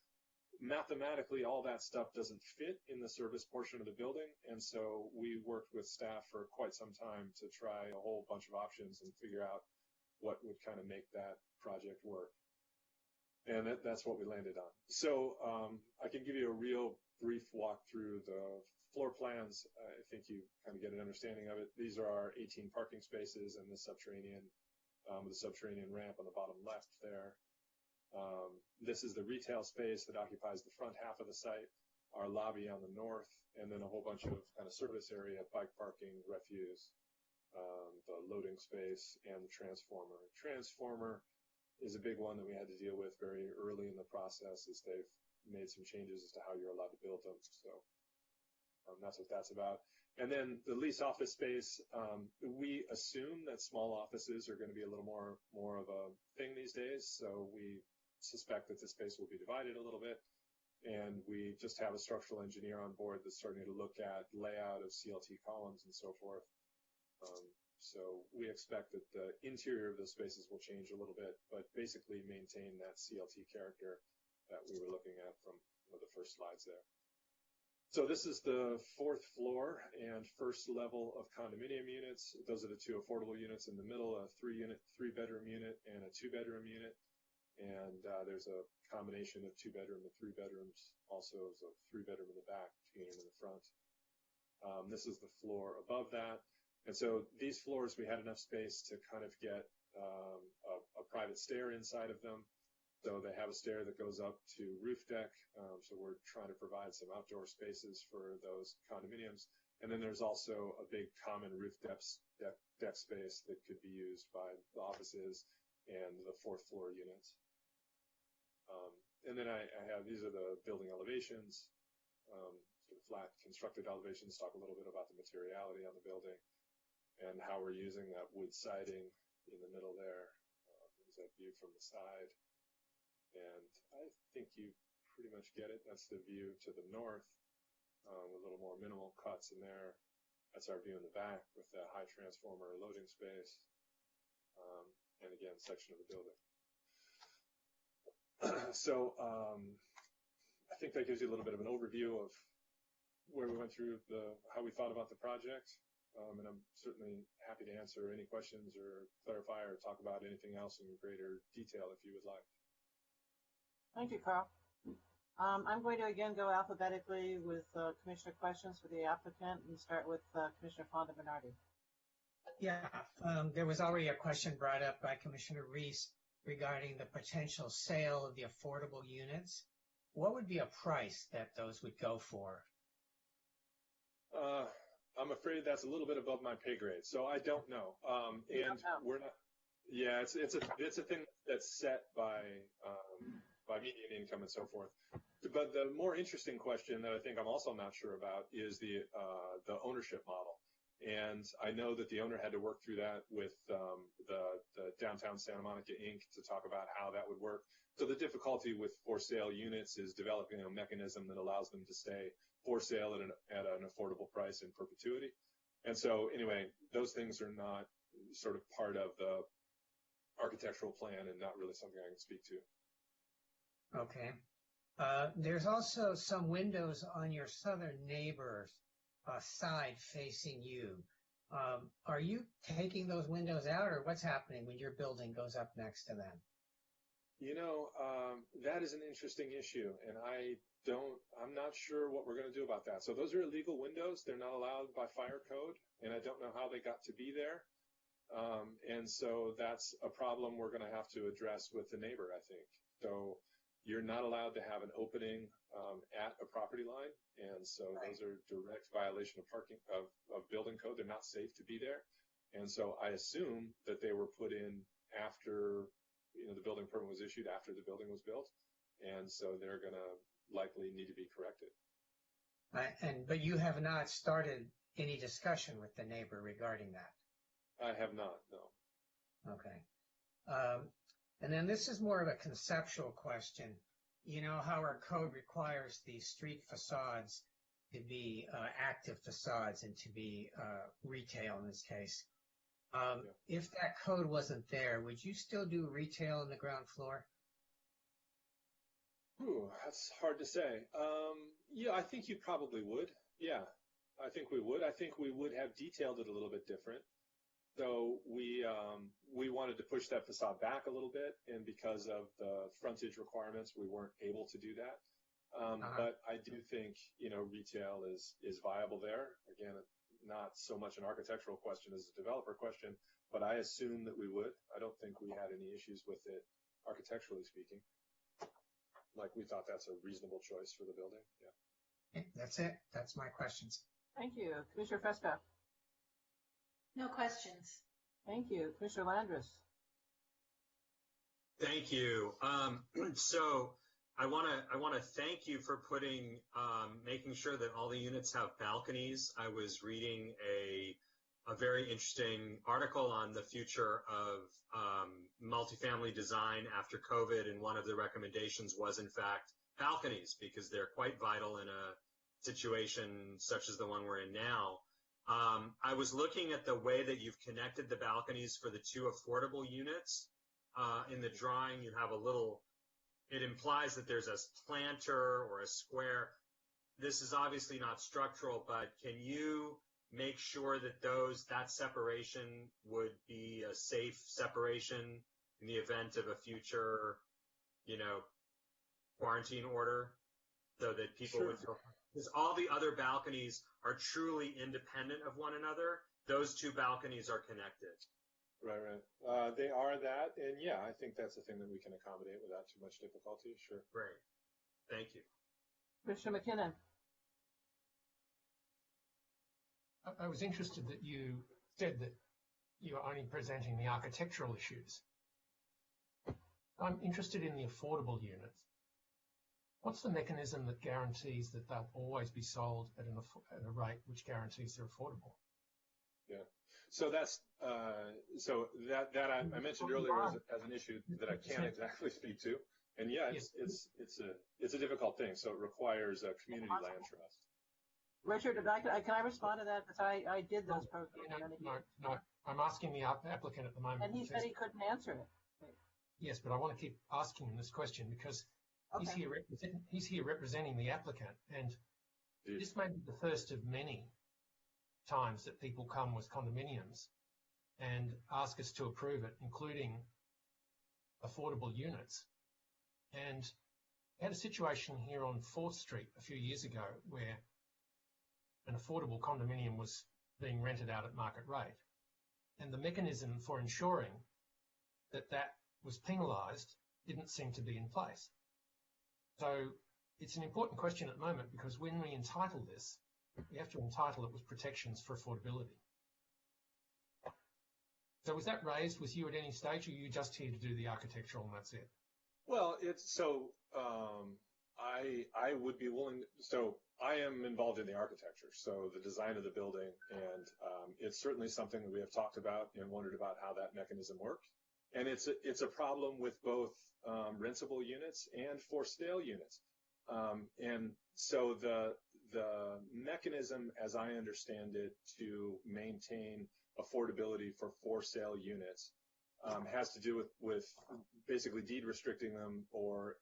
mathematically all that stuff doesn't fit in the service portion of the building. And so we worked with staff for quite some time to try a whole bunch of options and figure out what would kind of make that project work. And that's what we landed on. So I can give you a real brief walk through the floor plans. I think you kind of get an understanding of it. These are our 18 parking spaces and the subterranean ramp on the bottom left there. This is the retail space that occupies the front half of the site, our lobby on the north, and then a whole bunch of kind of service area, bike parking, refuse, the loading space, and the transformer. Transformer is a big one that we had to deal with very early in the process, as they've made some changes as to how you're allowed to build them. So that's what that's about. And then the lease office space, we assume that small offices are going to be a little more of a thing these days. So we suspect that this space will be divided a little bit. And we just have a structural engineer on board that's starting to look at layout of CLT columns and so forth. So we expect that the interior of those spaces will change a little bit, but basically maintain that CLT character that we were looking at from one of the first slides there. So this is the 4th floor and 1st level of condominium units. Those are the 2 affordable units in the middle, a 3-bedroom unit and a 2-bedroom unit. And there's a combination of 2-bedroom and 3 bedrooms. Also, there's a 3-bedroom in the back, 2 unit in the front. This is the floor above that. And so these floors, we had enough space to kind of get a private stair inside of them. So they have a stair that goes up to roof deck. So we're trying to provide some outdoor spaces for those condominiums. And then there's also a big common roof deck space that could be used by the offices and the 4th floor units. And then I have, these are the building elevations, sort of flat constructed elevations, talk a little bit about the materiality on the building and how we're using that wood siding in the middle there. There's that view from the side. And I think you pretty much get it. That's the view to the north with a little more minimal cuts in there. That's our view in the back with the high transformer loading space. and again, section of the building. So I think that gives you a little bit of an overview of where we went through how we thought about the project. And I'm certainly happy to answer any questions or clarify or talk about anything else in greater detail if you would like. Thank you, Carl. I'm going to again go alphabetically with commissioner questions for the applicant and start with Commissioner Fonda Bernardi. Yeah, there was already a question brought up by Commissioner Reese regarding the potential sale of the affordable units. What would be a price that those would go for? I'm afraid that's a little bit above my pay grade, so I don't know. And we're not. Yeah, it's a thing that's set by median income and so forth. But the more interesting question that I think I'm also not sure about is the ownership model. And I know that the owner had to work through that with the Downtown Santa Monica Inc. to talk about how that would work. So the difficulty with for sale units is developing a mechanism that allows them to stay for sale at an affordable price in perpetuity. And so anyway, those things are not sort of part of the architectural plan and not really something I can speak to. Okay. There's also some windows on your southern neighbor's side facing you. Are you taking those windows out, or what's happening when your building goes up next to them? You know, that is an interesting issue, and I'm not sure what we're going to do about that. So those are illegal windows. They're not allowed by fire code, and I don't know how they got to be there. And so that's a problem we're going to have to address with the neighbor, I think. So you're not allowed to have an opening at a property line, and so those are direct violation of parking of building code. They're not safe to be there, and so I assume that they were put in after the building permit was issued, after the building was built, and so they're going to likely need to be corrected. But you have not started any discussion with the neighbor regarding that? I have not, no. Okay. And then this is more of a conceptual question. You know how our code requires the street facades to be active facades and to be retail in this case. If that code wasn't there, would you still do retail on the ground floor? Ooh, that's hard to say. Yeah, I think you probably would. Yeah, I think we would. I think we would have detailed it a little bit different. So we wanted to push that facade back a little bit, and because of the frontage requirements, we weren't able to do that. But I do think, retail is viable there. Again, not so much an architectural question as a developer question, but I assume that we would. I don't think we had any issues with it, architecturally speaking. Like, we thought that's a reasonable choice for the building. Yeah. Okay, that's it. That's my questions. Thank you. Commissioner Fresca. No questions. Thank you. Commissioner Landris. Thank you. So I want to thank you for making sure that all the units have balconies. I was reading a very interesting article on the future of multifamily design after COVID, and one of the recommendations was, in fact, balconies, because they're quite vital in a situation such as the one we're in now. I was looking at the way that you've connected the balconies for the two affordable units. In the drawing, you have it implies that there's a planter or a square. This is obviously not structural, but can you make sure that that separation would be a safe separation in the event of a future, quarantine order, so that people would feel? Because all the other balconies are truly independent of one another. Those two balconies are connected. Right. They are that, and yeah, I think that's a thing that we can accommodate without too much difficulty. Sure. Great. Thank you. Commissioner McKinnon. I was interested that you said that you are only presenting the architectural issues. I'm interested in the affordable units. What's the mechanism that guarantees that they'll always be sold at a rate which guarantees they're affordable? Yeah. So that's that I mentioned earlier as an issue that I can't exactly speak to. And yeah, it's a difficult thing. So it requires a community land trust. Richard, can I respond to that? Because I did those programs. No. I'm asking the applicant at the moment. And he said he couldn't answer it. Yes, but I want to keep asking him this question because he's here representing the applicant, and this may be the first of many times that people come with condominiums and ask us to approve it, including affordable units. And we had a situation here on 4th Street a few years ago where an affordable condominium was being rented out at market rate. And the mechanism for ensuring that that was penalised didn't seem to be in place. So it's an important question at the moment because when we entitle this, we have to entitle it with protections for affordability. So was that raised with you at any stage, or are you just here to do the architectural and that's it? Well, I would be willing. So I am involved in the architecture, so the design of the building, and it's certainly something that we have talked about and wondered about how that mechanism works. And it's a problem with both rentable units and for sale units. And so the mechanism, as I understand it, to maintain affordability for sale units has to do with basically deed restricting them or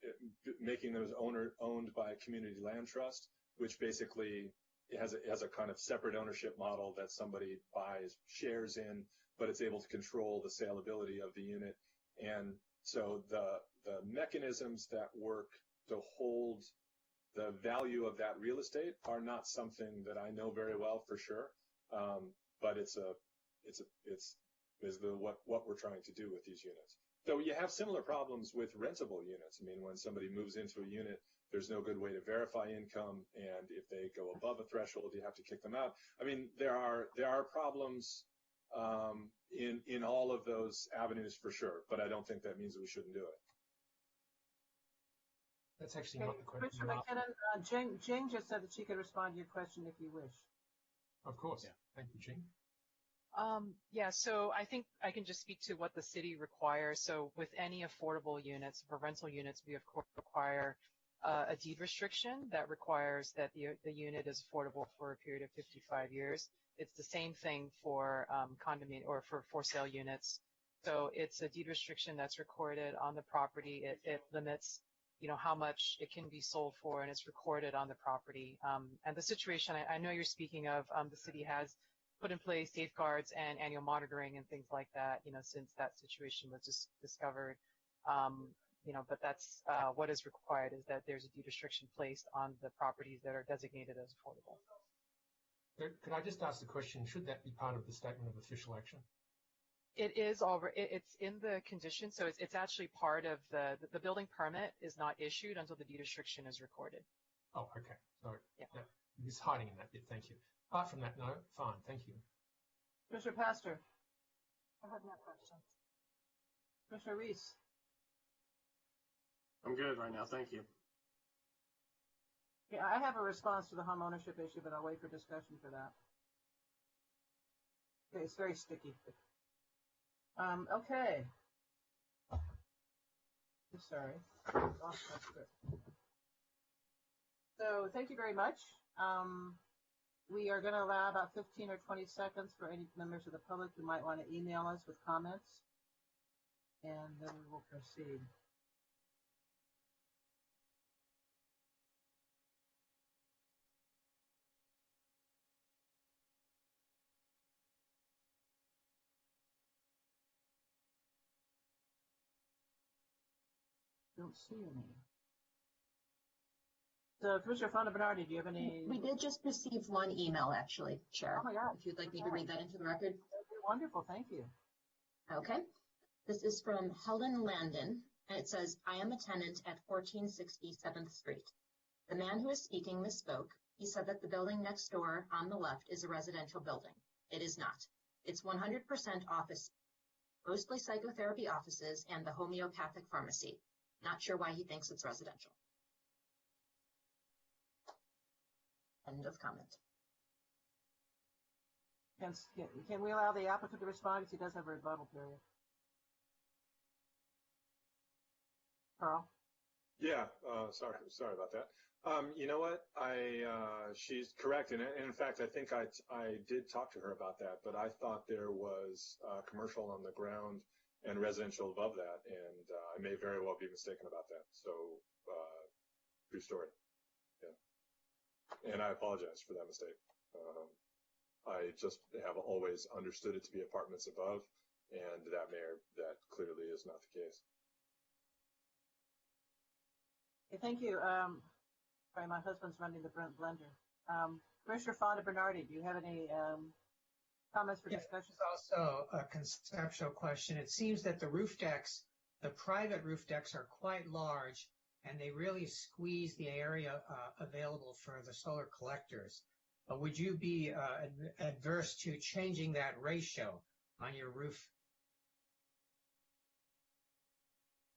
making those owned by a community land trust, which basically has a kind of separate ownership model that somebody buys shares in, but it's able to control the saleability of the unit. And so the mechanisms that work to hold the value of that real estate are not something that I know very well for sure, but it's what we're trying to do with these units. So you have similar problems with rentable units. I mean, when somebody moves into a unit, there's no good way to verify income, and if they go above a threshold, you have to kick them out. I mean, there are problems in all of those avenues for sure, but I don't think that means we shouldn't do it. That's actually not the question. Commissioner McKinnon, Jing just said that she could respond to your question if you wish. Of course. Yeah. Thank you, Jing. Yeah, so I think I can just speak to what the city requires. So with any affordable units, for rental units, we of course require a deed restriction that requires that the unit is affordable for a period of 55 years. It's the same thing for condominium or for sale units. So it's a deed restriction that's recorded on the property. It limits, how much it can be sold for, and it's recorded on the property. And the situation I know you're speaking of, the city has put in place safeguards and annual monitoring and things like that, since that situation was just discovered. But that's what is required is that there's a deed restriction placed on the properties that are designated as affordable. Could I just ask the question, should that be part of the statement of official action? It is already, it's in the condition, so it's actually part of the building permit is not issued until the deed restriction is recorded. Oh, okay. So yeah. It's hiding in that bit, thank you. Apart from that, no, fine, thank you. Mr. Pastor. I have no questions. Mr. Reese. I'm good right now, thank you. Yeah, I have a response to the homeownership issue, but I'll wait for discussion for that. Okay, it's very sticky. Okay. Sorry. So thank you very much. We are going to allow about 15 or 20 seconds for any members of the public who might want to email us with comments, and then we will proceed. Don't see any. So, Commissioner Fonda-Bernardi, do you have any? We did just receive one email, actually, Chair. Oh my God. If you'd like me to read that into the record. That'd be wonderful, thank you. Okay. This is from Helen Landon, and it says, I am a tenant at 1460 7th Street. The man who is speaking misspoke. He said that the building next door on the left is a residential building. It is not. It's 100% office, mostly psychotherapy offices and the homeopathic pharmacy. Not sure why he thinks it's residential. End of comment. Can we allow the applicant to respond, because he does have a rebuttal period? Carl? Yeah, sorry about that. You know what? She's correct, and in fact, I think I did talk to her about that, but I thought there was commercial on the ground and residential above that, and I may very well be mistaken about that. So, true story. Yeah, and I apologize for that mistake. I just have always understood it to be apartments above, and that clearly is not the case. Okay, thank you. Sorry, my husband's running the blender. Commissioner Fonda Bernardi, do you have any comments for discussion? It's also a conceptual question. It seems that the roof decks, the private roof decks, are quite large, and they really squeeze the area available for the solar collectors. Would you be adverse to changing that ratio on your roof?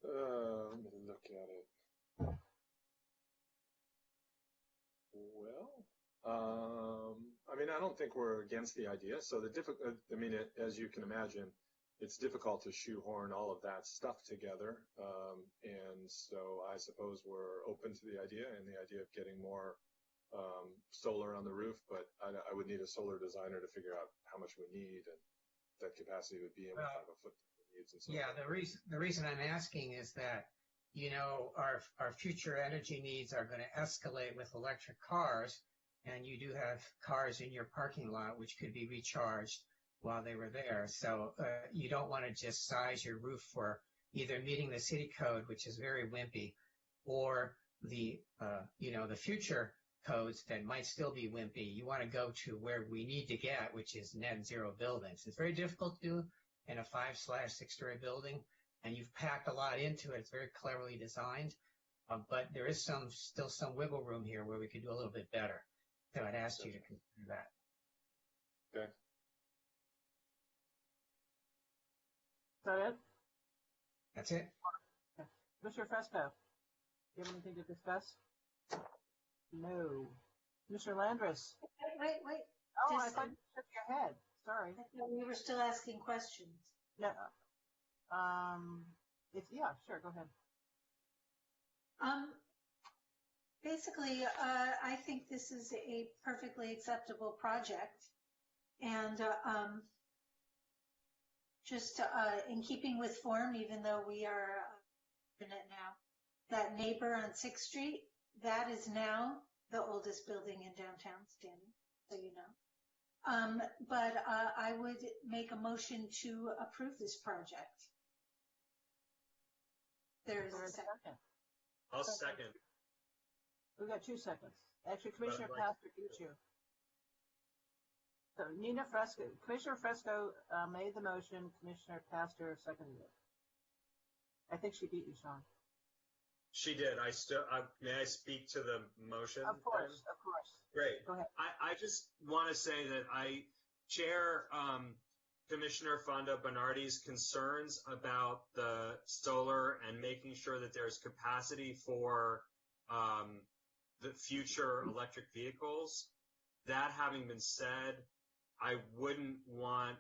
Let me look at it. Well, I mean, I don't think we're against the idea. So as you can imagine, it's difficult to shoehorn all of that stuff together. And so I suppose we're open to the idea and the idea of getting more solar on the roof, but I would need a solar designer to figure out how much we need and that capacity would be and what kind of a footprint it needs and so Yeah, forth. the reason I'm asking is that, you know, our future energy needs are going to escalate with electric cars, and you do have cars in your parking lot which could be recharged while they were there. So you don't want to just size your roof for either meeting the city code, which is very wimpy, or the future codes that might still be wimpy. You want to go to where we need to get, which is net zero buildings. It's very difficult to do in a 5/6-story building, and you've packed a lot into it. It's very cleverly designed, but there is still some wiggle room here where we could do a little bit better. So I'd ask you to consider that. Okay. Is that it? That's it. Okay. Mr. Fresco, do you have anything to discuss? No. Mr. Landris. Wait. Oh, I thought you shook your head. Sorry. I thought we were still asking questions. No. Yeah, sure. Go ahead. Basically, I think this is a perfectly acceptable project, and just in keeping with form, even though we are in it now, that neighbor on 6th Street, that is now the oldest building in downtown, standing, so you know. But I would make a motion to approve this project. There's a second. I'll second. We've got 2 seconds. Actually, Commissioner Pastor beat you. So Commissioner Fresco made the motion. Commissioner Pastor seconded it. I think she beat you, Sean. She did. May I speak to the motion? Of course. Great. Go ahead. I just want to say that I share Commissioner Fonda Bernardi's concerns about the solar and making sure that there's capacity for the future electric vehicles. That having been said, I wouldn't want,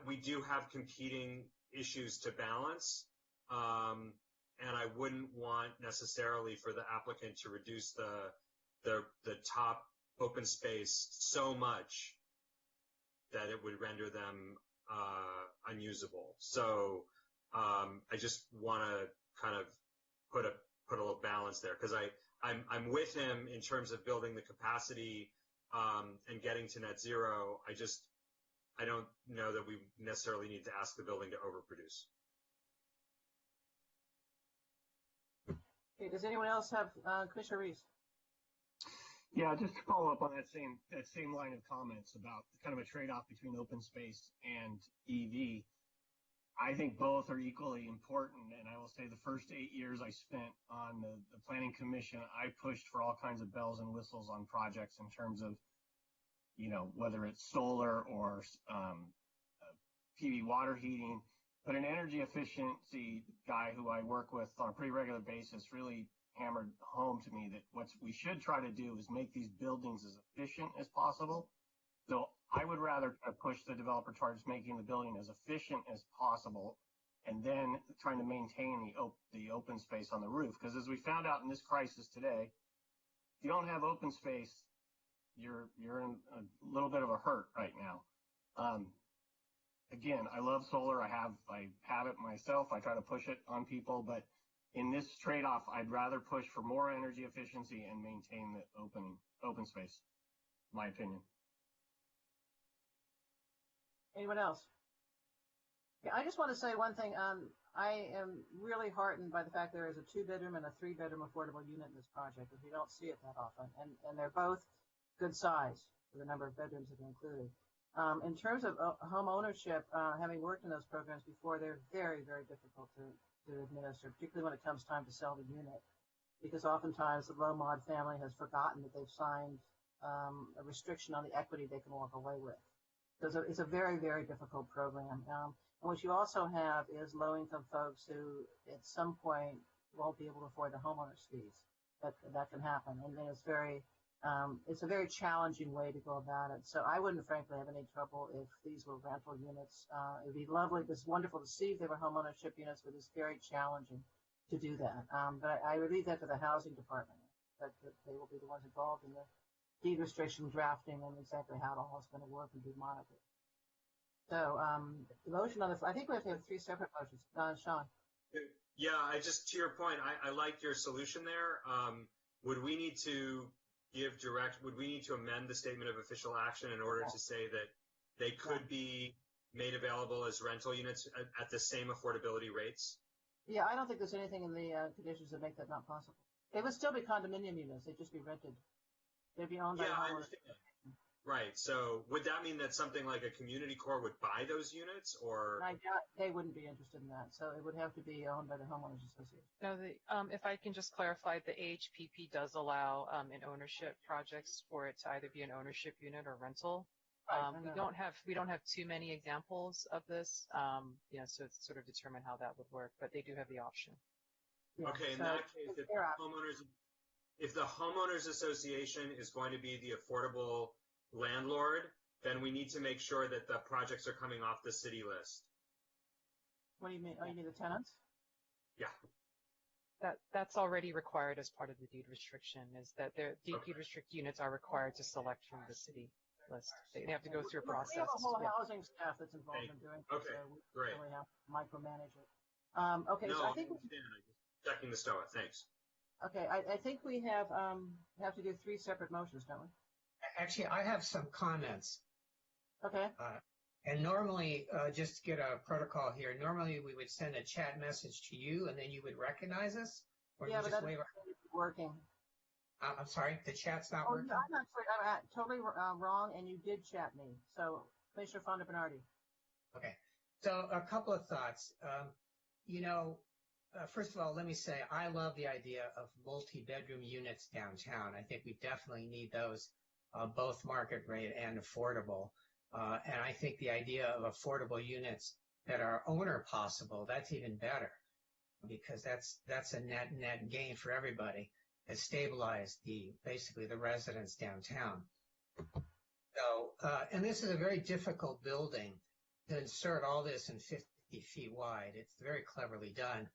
we do have competing issues to balance, and I wouldn't want necessarily for the applicant to reduce the top open space so much that it would render them unusable. So I just want to kind of put a little balance there, because I'm with him in terms of building the capacity and getting to net zero. I don't know that we necessarily need to ask the building to overproduce. Okay, does anyone else have Commissioner Reese? Yeah, just to follow up on that same line of comments about kind of a trade-off between open space and EV. I think both are equally important, and I will say the first 8 years I spent on the Planning Commission, I pushed for all kinds of bells and whistles on projects in terms of, you know, whether it's solar or PV water heating. But an energy efficiency guy who I work with on a pretty regular basis really hammered home to me that what we should try to do is make these buildings as efficient as possible. So I would rather push the developer towards making the building as efficient as possible and then trying to maintain the open space on the roof. Because as we found out in this crisis today, if you don't have open space, you're in a little bit of a hurt right now. Again, I love solar. I have it myself. I try to push it on people, but in this trade-off, I'd rather push for more energy efficiency and maintain the open space. My opinion. Anyone else? Yeah, I just want to say one thing. I am really heartened by the fact there is a 2-bedroom and a 3-bedroom affordable unit in this project, because we don't see it that often, and they're both good size for the number of bedrooms that are included. In terms of home ownership, having worked in those programs before, they're very, very difficult to administer, particularly when it comes time to sell the unit, because oftentimes the low mod family has forgotten that they've signed a restriction on the equity they can walk away with. So it's a very, very difficult program. And what you also have is low-income folks who at some point won't be able to afford the homeowner's fees. That can happen. And then it's a very challenging way to go about it. So I wouldn't frankly have any trouble if these were rental units. It'd be lovely. It's wonderful to see if they were homeownership units, but it's very challenging to do that. But I would leave that to the housing department. That they will be the ones involved in the deed restriction drafting and exactly how it all is going to work and be monitored. So the motion on this, I think we have to have 3 separate motions. Sean. Yeah, to your point, I like your solution there. Would we need to amend the statement of official action in order to say that they could be made available as rental units at the same affordability rates? Yeah, I don't think there's anything in the conditions that make that not possible. They would still be condominium units. They'd just be rented. They'd be owned by the homeowner. Right. So would that mean that something like a community core would buy those units, or? I doubt they wouldn't be interested in that. So it would have to be owned by the homeowners association. No, if I can just clarify, the AHPP does allow in ownership projects for it to either be an ownership unit or rental. We don't have too many examples of this, so it's sort of determine how that would work, but they do have the option. Yeah, okay, in that case, if the homeowners association is going to be the affordable landlord, then we need to make sure that the projects are coming off the city list. What do you mean? Oh, you mean the tenants? Yeah. That's already required as part of the deed restriction, is that their deed restrict units are required to select from the city list. They have to go through a process. We have a whole housing staff that's involved in doing it, so we great. really have to micromanage it. Okay, no, so I think I'm just checking the STOA. Thanks. Okay, I think we have to do 3 separate motions, don't we? Actually, I have some comments. Okay. And normally, just to get a protocol here, normally we would send a chat message to you and then you would recognize us? Or yeah, you but just that's working. I'm sorry, the chat's not working? I'm totally wrong, and you did chat me. So, Commissioner Fonda Bernardi. Okay. So, a couple of thoughts. First of all, let me say, I love the idea of multi-bedroom units downtown. I think we definitely need those, both market rate and affordable. And I think the idea of affordable units that are owner possible, that's even better, because that's a net gain for everybody. It stabilized basically the residents downtown. So, and this is a very difficult building to insert all this in 50 feet wide. It's very cleverly done.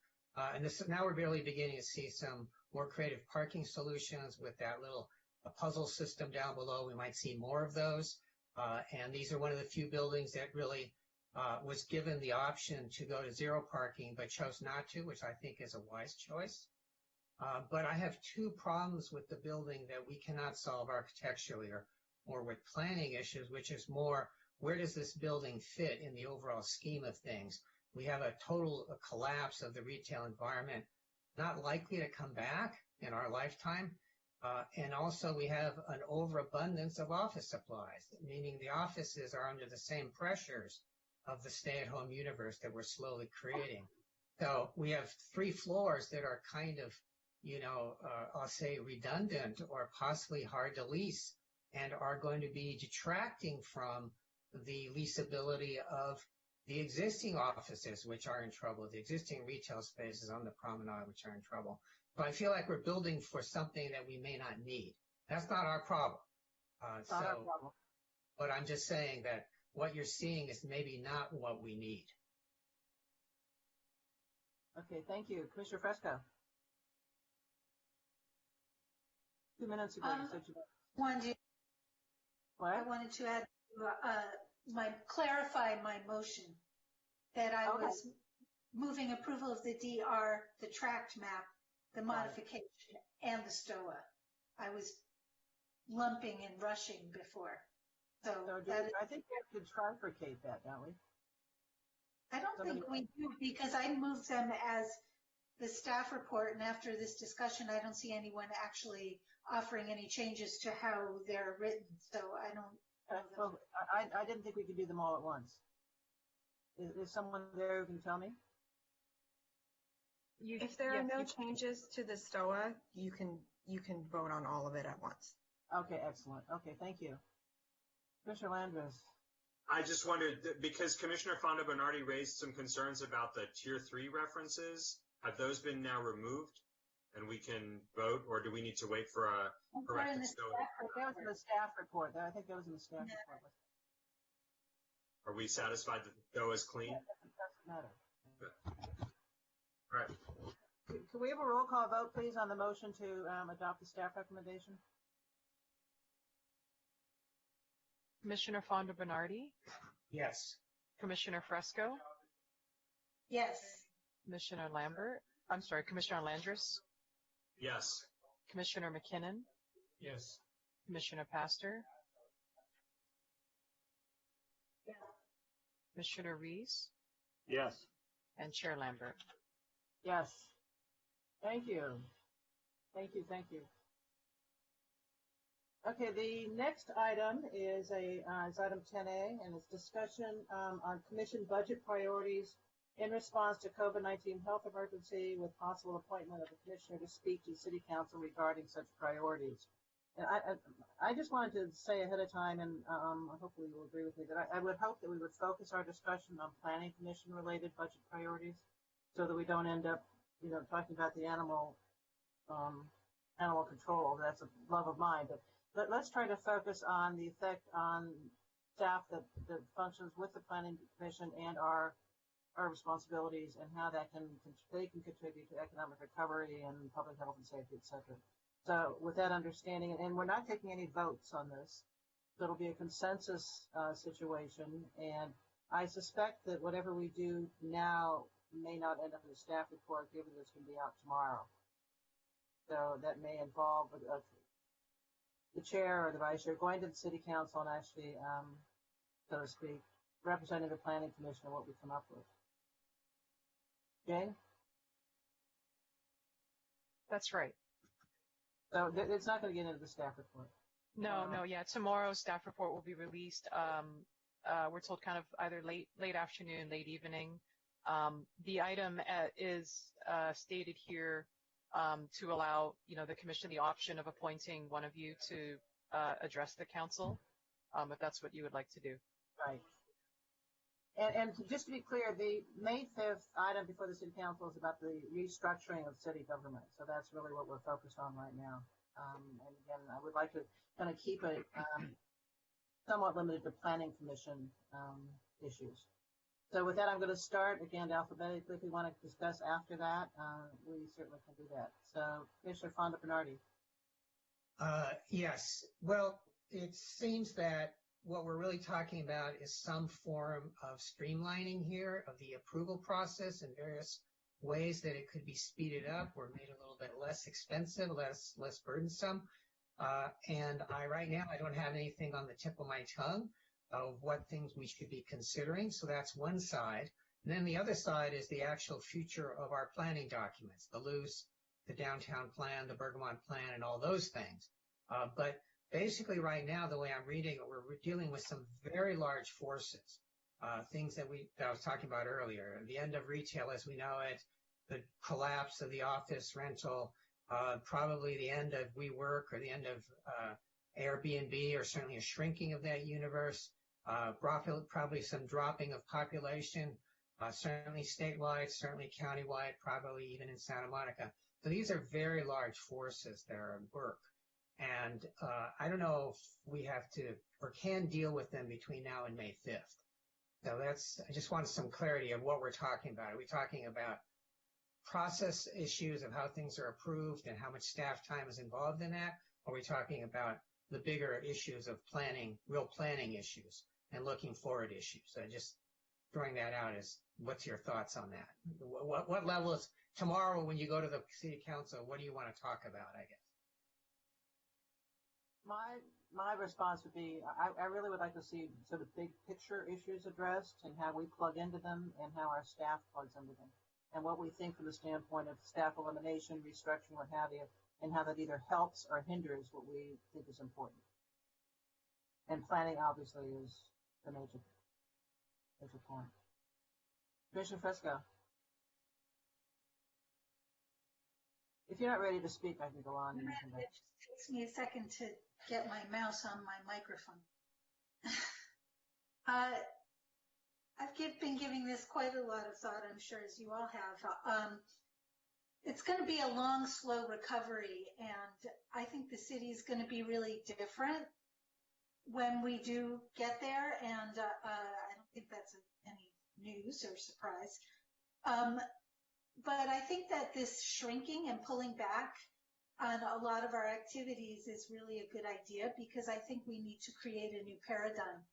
And now we're really beginning to see some more creative parking solutions with that little puzzle system down below. We might see more of those. And these are one of the few buildings that really was given the option to go to zero parking, but chose not to, which I think is a wise choice. But I have 2 problems with the building that we cannot solve architecturally or with planning issues, which is more, where does this building fit in the overall scheme of things? We have a total collapse of the retail environment, not likely to come back in our lifetime. And also we have an overabundance of office supplies, meaning the offices are under the same pressures of the stay-at-home universe that we're slowly creating. So we have 3 floors that are kind of, I'll say redundant or possibly hard to lease and are going to be detracting from the leasability of the existing offices, which are in trouble, the existing retail spaces on the promenade, which are in trouble. But I feel like we're building for something that we may not need. That's not our problem. Not our problem. But I'm just saying that what you're seeing is maybe not what we need. Okay, thank you. Commissioner Fresco. 2 minutes ago, you said you I wanted to add, clarify my motion that I was moving approval of the DR, the tract map, the modification, and the STOA. I was lumping and rushing before. So I think we have to trifurcate that, don't we? I don't think we do, because I moved them as the staff report, and after this discussion, I don't see anyone actually offering any changes to how they're written. So I don't. Well, I didn't think we could do them all at once. Is someone there who can tell me? If there are no changes to the STOA, you can vote on all of it at once. Okay, excellent. Okay, thank you. Commissioner Landris. I just wondered, because Commissioner Fondo Bernardi raised some concerns about the Tier 3 references, have those been now removed and we can vote, or do we need to wait for a corrected STOA? That was in the staff report. I think that was in the staff report. Are we satisfied that the STOA is clean? Yeah, it doesn't matter. Okay. All right. Can we have a roll call vote, please, on the motion to adopt the staff recommendation? Commissioner Fondo Bernardi? Yes. Commissioner Fresco? Yes. Commissioner Lambert? I'm sorry, Commissioner Landris? Yes. Commissioner McKinnon? Yes. Commissioner Pastor? Yes. Commissioner Reese? Yes. And Chair Lambert? Yes. Thank you. Thank you. Okay, the next item is item 10A, and it's discussion on commission budget priorities in response to COVID-19 health emergency, with possible appointment of a commissioner to speak to the City Council regarding such priorities. And I just wanted to say ahead of time, and hopefully you'll agree with me, that I would hope that we would focus our discussion on Planning Commission related budget priorities, so that we don't end up, talking about the animal control. That's a love of mine, but let's try to focus on the effect on staff that functions with the Planning Commission and our responsibilities, and how they can contribute to economic recovery and public health and safety, et cetera. So with that understanding, and we're not taking any votes on this, so it'll be a consensus situation, and I suspect that whatever we do now may not end up in a staff report, given this can be out tomorrow. So that may involve the chair or the vice chair going to the City Council and actually, so to speak, representing the Planning Commission and what we come up with. Jane? That's right. So it's not going to get into the staff report. No, tomorrow's staff report will be released. We're told kind of either late afternoon, late evening. The item is stated here to allow, the commission the option of appointing one of you to address the council, if that's what you would like to do. Right. And just to be clear, the May 5th item before the City Council is about the restructuring of city government. So that's really what we're focused on right now. And again, I would like to kind of keep it somewhat limited to Planning Commission issues. So with that, I'm going to start again alphabetically. If we want to discuss after that, we certainly can do that. So Commissioner Fondo Bernardi. Yes. Well, it seems that what we're really talking about is some form of streamlining here of the approval process in various ways that it could be speeded up or made a little bit less expensive, less burdensome. And right now, I don't have anything on the tip of my tongue of what things we should be considering. So that's one side. And then the other side is the actual future of our planning documents, the loose, the downtown plan, the Bergamot plan, and all those things. But basically right now, the way I'm reading it, we're dealing with some very large forces, things that I was talking about earlier, the end of retail as we know it, the collapse of the office rental, probably the end of WeWork or the end of Airbnb, or certainly a shrinking of that universe, probably some dropping of population, certainly statewide, certainly countywide, probably even in Santa Monica. So these are very large forces that are at work. And I don't know if we have to or can deal with them between now and May 5th. So I just wanted some clarity of what we're talking about. Are we talking about process issues of how things are approved and how much staff time is involved in that? Or are we talking about the bigger issues of planning, real planning issues and looking forward issues? So just throwing that out as what's your thoughts on that? What level is tomorrow when you go to the city council, what do you want to talk about, I guess? My response would be, I really would like to see sort of big picture issues addressed and how we plug into them and how our staff plugs into them. And what we think from the standpoint of staff elimination, restructuring, what have you, and how that either helps or hinders what we think is important. And planning obviously is the major point. Commissioner Fresco. If you're not ready to speak, I can go on. It just takes me a second to get my mouse on my microphone. I've been giving this quite a lot of thought, I'm sure, as you all have. It's going to be a long, slow recovery, and I think the city is going to be really different when we do get there, and I don't think that's any news or surprise. But I think that this shrinking and pulling back on a lot of our activities is really a good idea, because I think we need to create a new paradigm.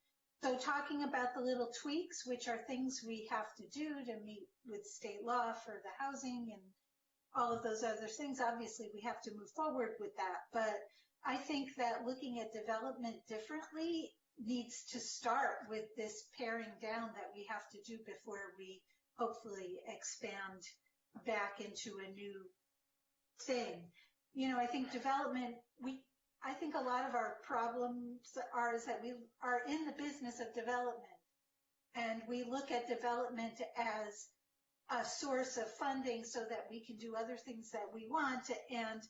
So talking about the little tweaks, which are things we have to do to meet with state law for the housing and all of those other things, obviously we have to move forward with that. But I think that looking at development differently needs to start with this paring down that we have to do before we hopefully expand back into a new thing. You know, I think development, I think a lot of our problems is that we are in the business of development, and we look at development as a source of funding so that we can do other things that we want. And,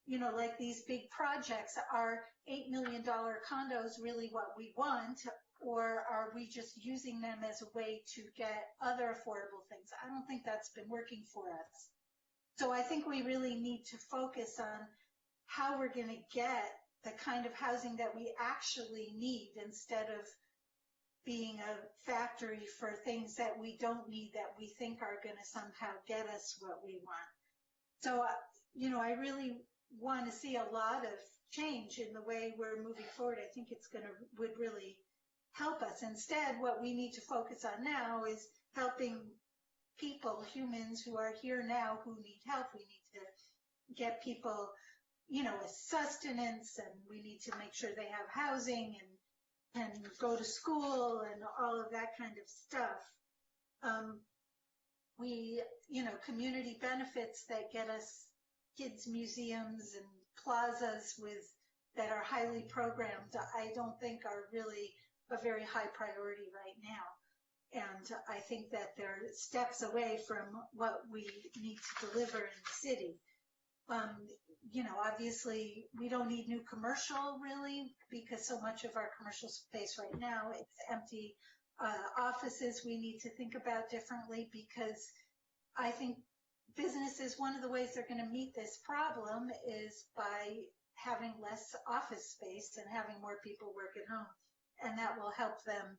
you know, like these big projects, are $8 million condos really what we want, or are we just using them as a way to get other affordable things? I don't think that's been working for us. So I think we really need to focus on how we're going to get the kind of housing that we actually need, instead of being a factory for things that we don't need that we think are going to somehow get us what we want. So, you know, I really want to see a lot of change in the way we're moving forward. I think it's would really help us. Instead, what we need to focus on now is helping people, humans who are here now who need help. We need to get people, you know, sustenance, and we need to make sure they have housing and go to school and all of that kind of stuff. You know, community benefits that get us kids' museums and plazas that are highly programmed, I don't think are really a very high priority right now. And I think that they're steps away from what we need to deliver in the city. You know, obviously we don't need new commercial really, because so much of our commercial space right now, it's empty. Offices we need to think about differently, because I think businesses, one of the ways they're going to meet this problem is by having less office space and having more people work at home. And that will help them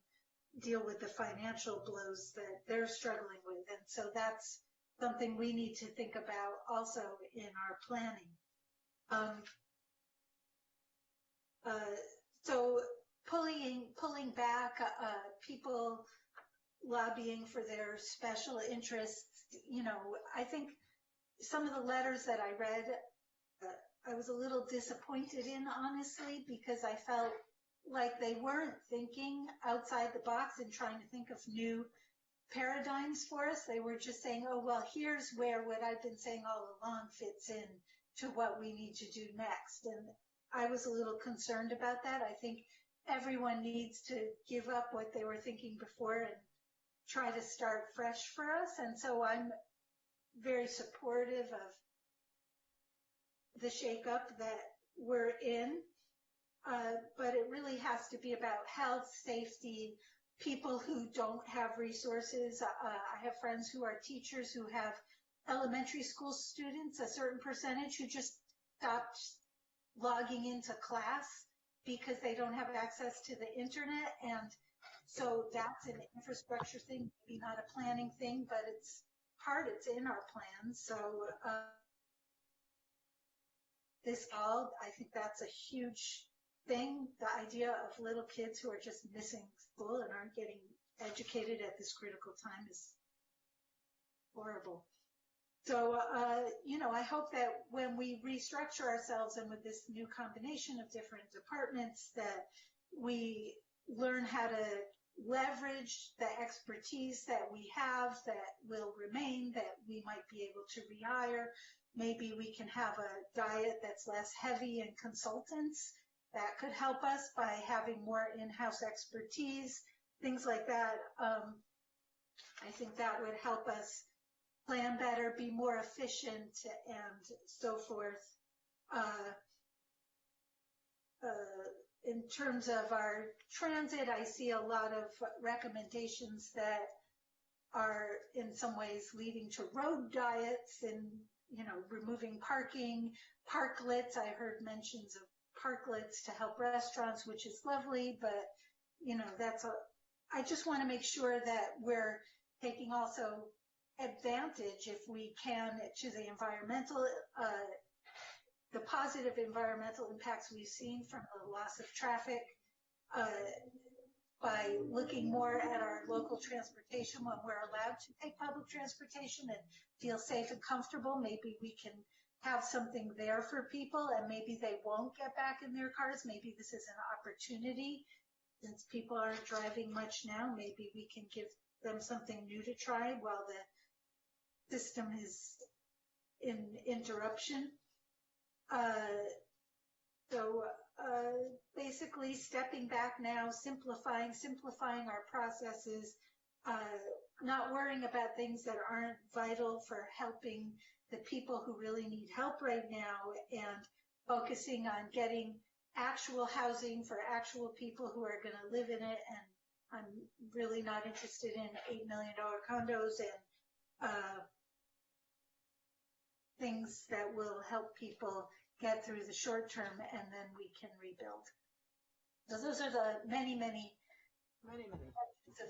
deal with the financial blows that they're struggling with. And so that's something we need to think about also in our planning. So pulling back, people lobbying for their special interests, you know, I think some of the letters that I read, I was a little disappointed in, honestly, because I felt like they weren't thinking outside the box and trying to think of new paradigms for us. They were just saying, oh, well, here's where what I've been saying all along fits in to what we need to do next. And I was a little concerned about that. I think everyone needs to give up what they were thinking before and try to start fresh for us. And so I'm very supportive of the shakeup that we're in. But it really has to be about health, safety, people who don't have resources. I have friends who are teachers who have elementary school students, a certain percentage, who just stopped logging into class because they don't have access to the internet. And so that's an infrastructure thing, maybe not a planning thing, but it's part. It's in our plan. So this all, I think that's a huge thing. The idea of little kids who are just missing school and aren't getting educated at this critical time is horrible. So, I hope that when we restructure ourselves and with this new combination of different departments, that we learn how to leverage the expertise that we have that will remain, that we might be able to rehire. Maybe we can have a diet that's less heavy in consultants. That could help us by having more in-house expertise, things like that. I think that would help us plan better, be more efficient, and so forth. In terms of our transit, I see a lot of recommendations that are in some ways leading to road diets and, removing parking, parklets. I heard mentions of parklets to help restaurants, which is lovely, but, I just want to make sure that we're taking also advantage, if we can, to the environmental, the positive environmental impacts we've seen from the loss of traffic, by looking more at our local transportation when we're allowed to take public transportation and feel safe and comfortable. Maybe we can have something there for people, and maybe they won't get back in their cars. Maybe this is an opportunity. Since people aren't driving much now, maybe we can give them something new to try while the system is in interruption. Basically stepping back now, simplifying our processes, not worrying about things that aren't vital for helping the people who really need help right now, and focusing on getting actual housing for actual people who are going to live in it. And I'm really not interested in $8 million condos and things that will help people get through the short term, and then we can rebuild. So those are the many of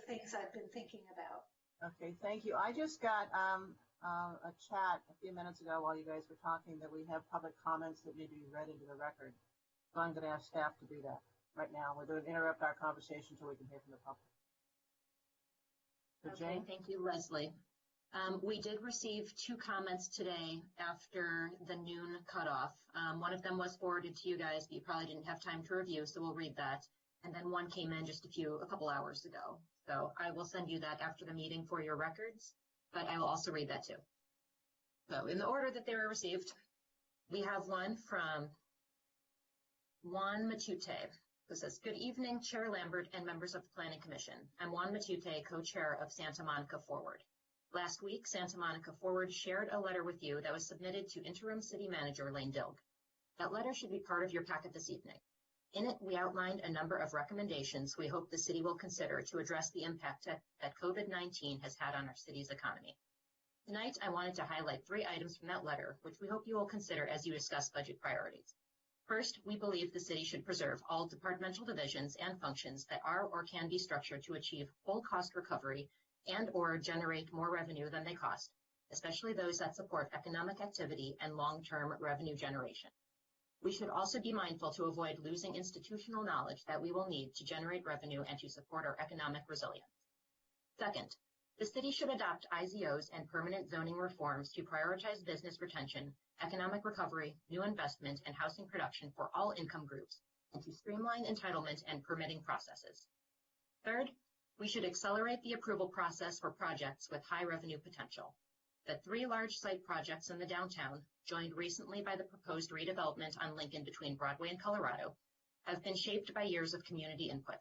things I've been thinking about. Okay, thank you. I just got a chat a few minutes ago while you guys were talking that we have public comments that need to be read into the record. So I'm going to ask staff to do that right now. We're going to interrupt our conversation so we can hear from the public. So okay, Jane? Thank you, Leslie. We did receive 2 comments today after the noon cutoff. One of them was forwarded to you guys, but you probably didn't have time to review, so we'll read that. And then one came in just a couple hours ago. So I will send you that after the meeting for your records, but I will also read that too. So in the order that they were received, we have one from Juan Matute, who says, "Good evening, Chair Lambert and members of the Planning Commission. I'm Juan Matute, co-chair of Santa Monica Forward. Last week, Santa Monica Forward shared a letter with you that was submitted to Interim City Manager Lane Dilg. That letter should be part of your packet this evening. In it, we outlined a number of recommendations we hope the city will consider to address the impact that COVID-19 has had on our city's economy. Tonight, I wanted to highlight 3 items from that letter, which we hope you will consider as you discuss budget priorities. First, we believe the city should preserve all departmental divisions and functions that are or can be structured to achieve full cost recovery and or generate more revenue than they cost, especially those that support economic activity and long-term revenue generation. We should also be mindful to avoid losing institutional knowledge that we will need to generate revenue and to support our economic resilience. Second, the city should adopt IZOs and permanent zoning reforms to prioritize business retention, economic recovery, new investment, and housing production for all income groups, and to streamline entitlement and permitting processes. Third, we should accelerate the approval process for projects with high revenue potential. The 3 large site projects in the downtown, joined recently by the proposed redevelopment on Lincoln between Broadway and Colorado, have been shaped by years of community input.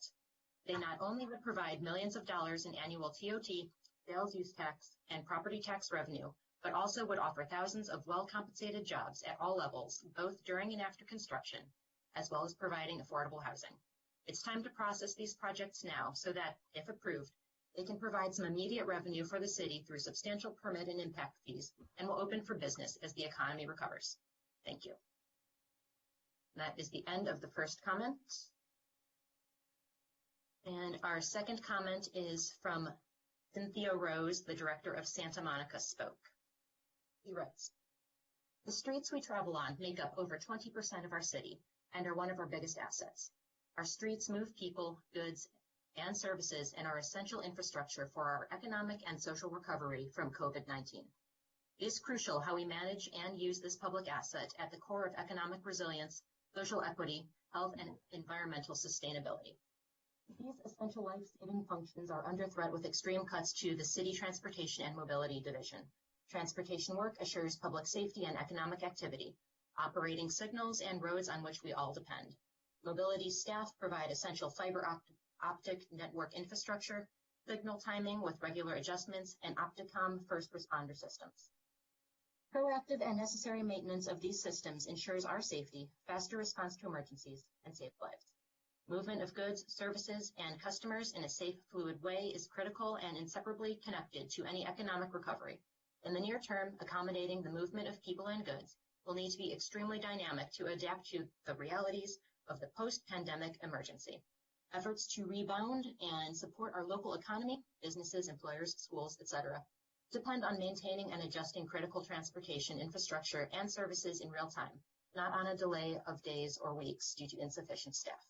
They not only would provide millions of dollars in annual TOT, sales use tax, and property tax revenue, but also would offer thousands of well-compensated jobs at all levels, both during and after construction, as well as providing affordable housing. It's time to process these projects now so that, if approved, they can provide some immediate revenue for the city through substantial permit and impact fees, and will open for business as the economy recovers. Thank you. That is the end of the first comment. And our second comment is from Cynthia Rose, the director of Santa Monica, spoke. He writes, "The streets we travel on make up over 20% of our city and are one of our biggest assets. Our streets move people, goods, and services and are essential infrastructure for our economic and social recovery from COVID-19. It is crucial how we manage and use this public asset at the core of economic resilience, social equity, health, and environmental sustainability. These essential life-saving functions are under threat with extreme cuts to the City Transportation and Mobility Division. Transportation work assures public safety and economic activity, operating signals and roads on which we all depend. Mobility staff provide essential fiber optic network infrastructure, signal timing with regular adjustments, and Opticom first responder systems. Proactive and necessary maintenance of these systems ensures our safety, faster response to emergencies, and safe lives. Movement of goods, services, and customers in a safe, fluid way is critical and inseparably connected to any economic recovery. In the near term, accommodating the movement of people and goods will need to be extremely dynamic to adapt to the realities of the post-pandemic emergency. Efforts to rebound and support our local economy, businesses, employers, schools, etc., depend on maintaining and adjusting critical transportation infrastructure and services in real time, not on a delay of days or weeks due to insufficient staff.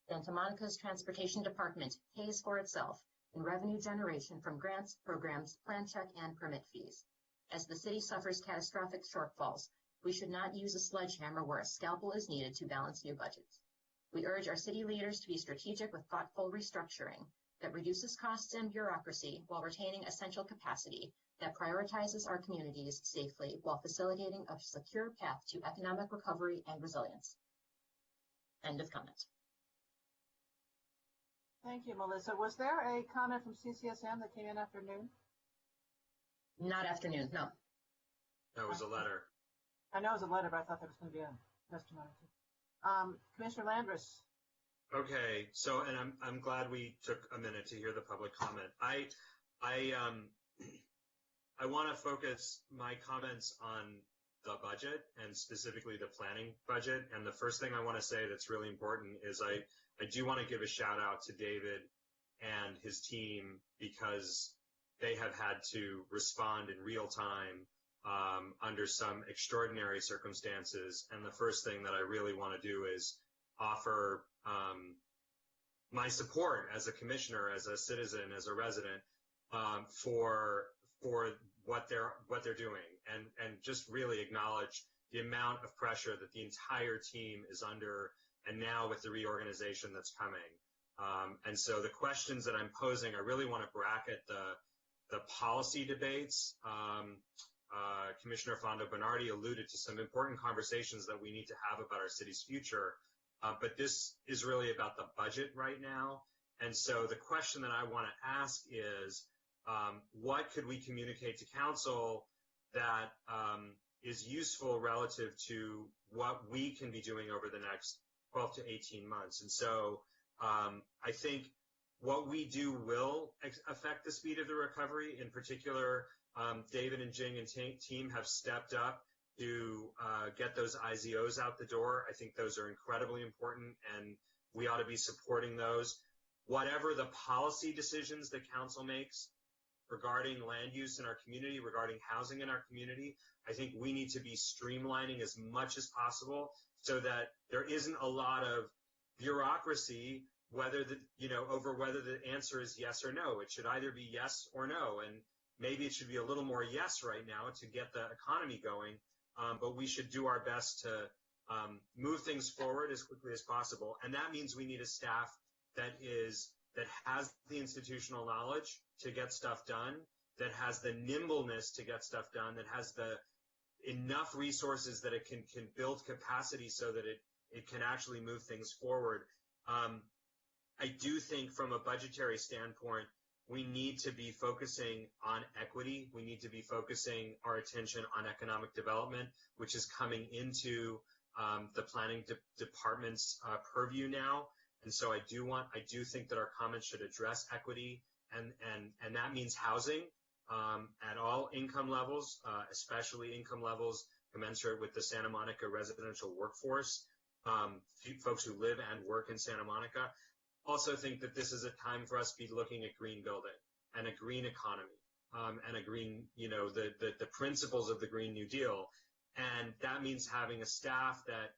Santa Monica's Transportation Department pays for itself in revenue generation from grants, programs, plan check, and permit fees. As the city suffers catastrophic shortfalls, we should not use a sledgehammer where a scalpel is needed to balance new budgets. We urge our city leaders to be strategic with thoughtful restructuring that reduces costs and bureaucracy while retaining essential capacity that prioritizes our communities safely while facilitating a secure path to economic recovery and resilience." End of comment. Thank you, Melissa. Was there a comment from CCSM that came in after noon? Not afternoon, no. That was a letter. I know it was a letter, but I thought there was going to be a testimony. Commissioner Landris. Okay, so, and I'm glad we took a minute to hear the public comment. I want to focus my comments on the budget and specifically the planning budget. And the first thing I want to say that's really important is I do want to give a shout out to David and his team because they have had to respond in real time under some extraordinary circumstances. And the first thing that I really want to do is offer my support as a commissioner, as a citizen, as a resident, for what they're doing, and just really acknowledge the amount of pressure that the entire team is under, and now with the reorganization that's coming. And so the questions that I'm posing, I really want to bracket the policy debates. Commissioner Fondo Bernardi alluded to some important conversations that we need to have about our city's future, but this is really about the budget right now. And so the question that I want to ask is, what could we communicate to council that is useful relative to what we can be doing over the next 12 to 18 months? And so I think what we do will affect the speed of the recovery. In particular, David and Jing and team have stepped up to get those IZOs out the door. I think those are incredibly important, and we ought to be supporting those. Whatever the policy decisions that council makes regarding land use in our community, regarding housing in our community, I think we need to be streamlining as much as possible so that there isn't a lot of bureaucracy over whether the answer is yes or no. It should either be yes or no, and maybe it should be a little more yes right now to get the economy going, but we should do our best to move things forward as quickly as possible. And that means we need a staff that has the institutional knowledge to get stuff done, that has the nimbleness to get stuff done, that has the enough resources that it can build capacity so that it can actually move things forward. I do think from a budgetary standpoint, we need to be focusing on equity. We need to be focusing our attention on economic development, which is coming into the planning department's purview now. And so I do think that our comments should address equity, and that means housing at all income levels, especially income levels commensurate with the Santa Monica residential workforce, folks who live and work in Santa Monica. Also think that this is a time for us to be looking at green building. and a green economy, and a green, the principles of the Green New Deal. And that means having a staff that,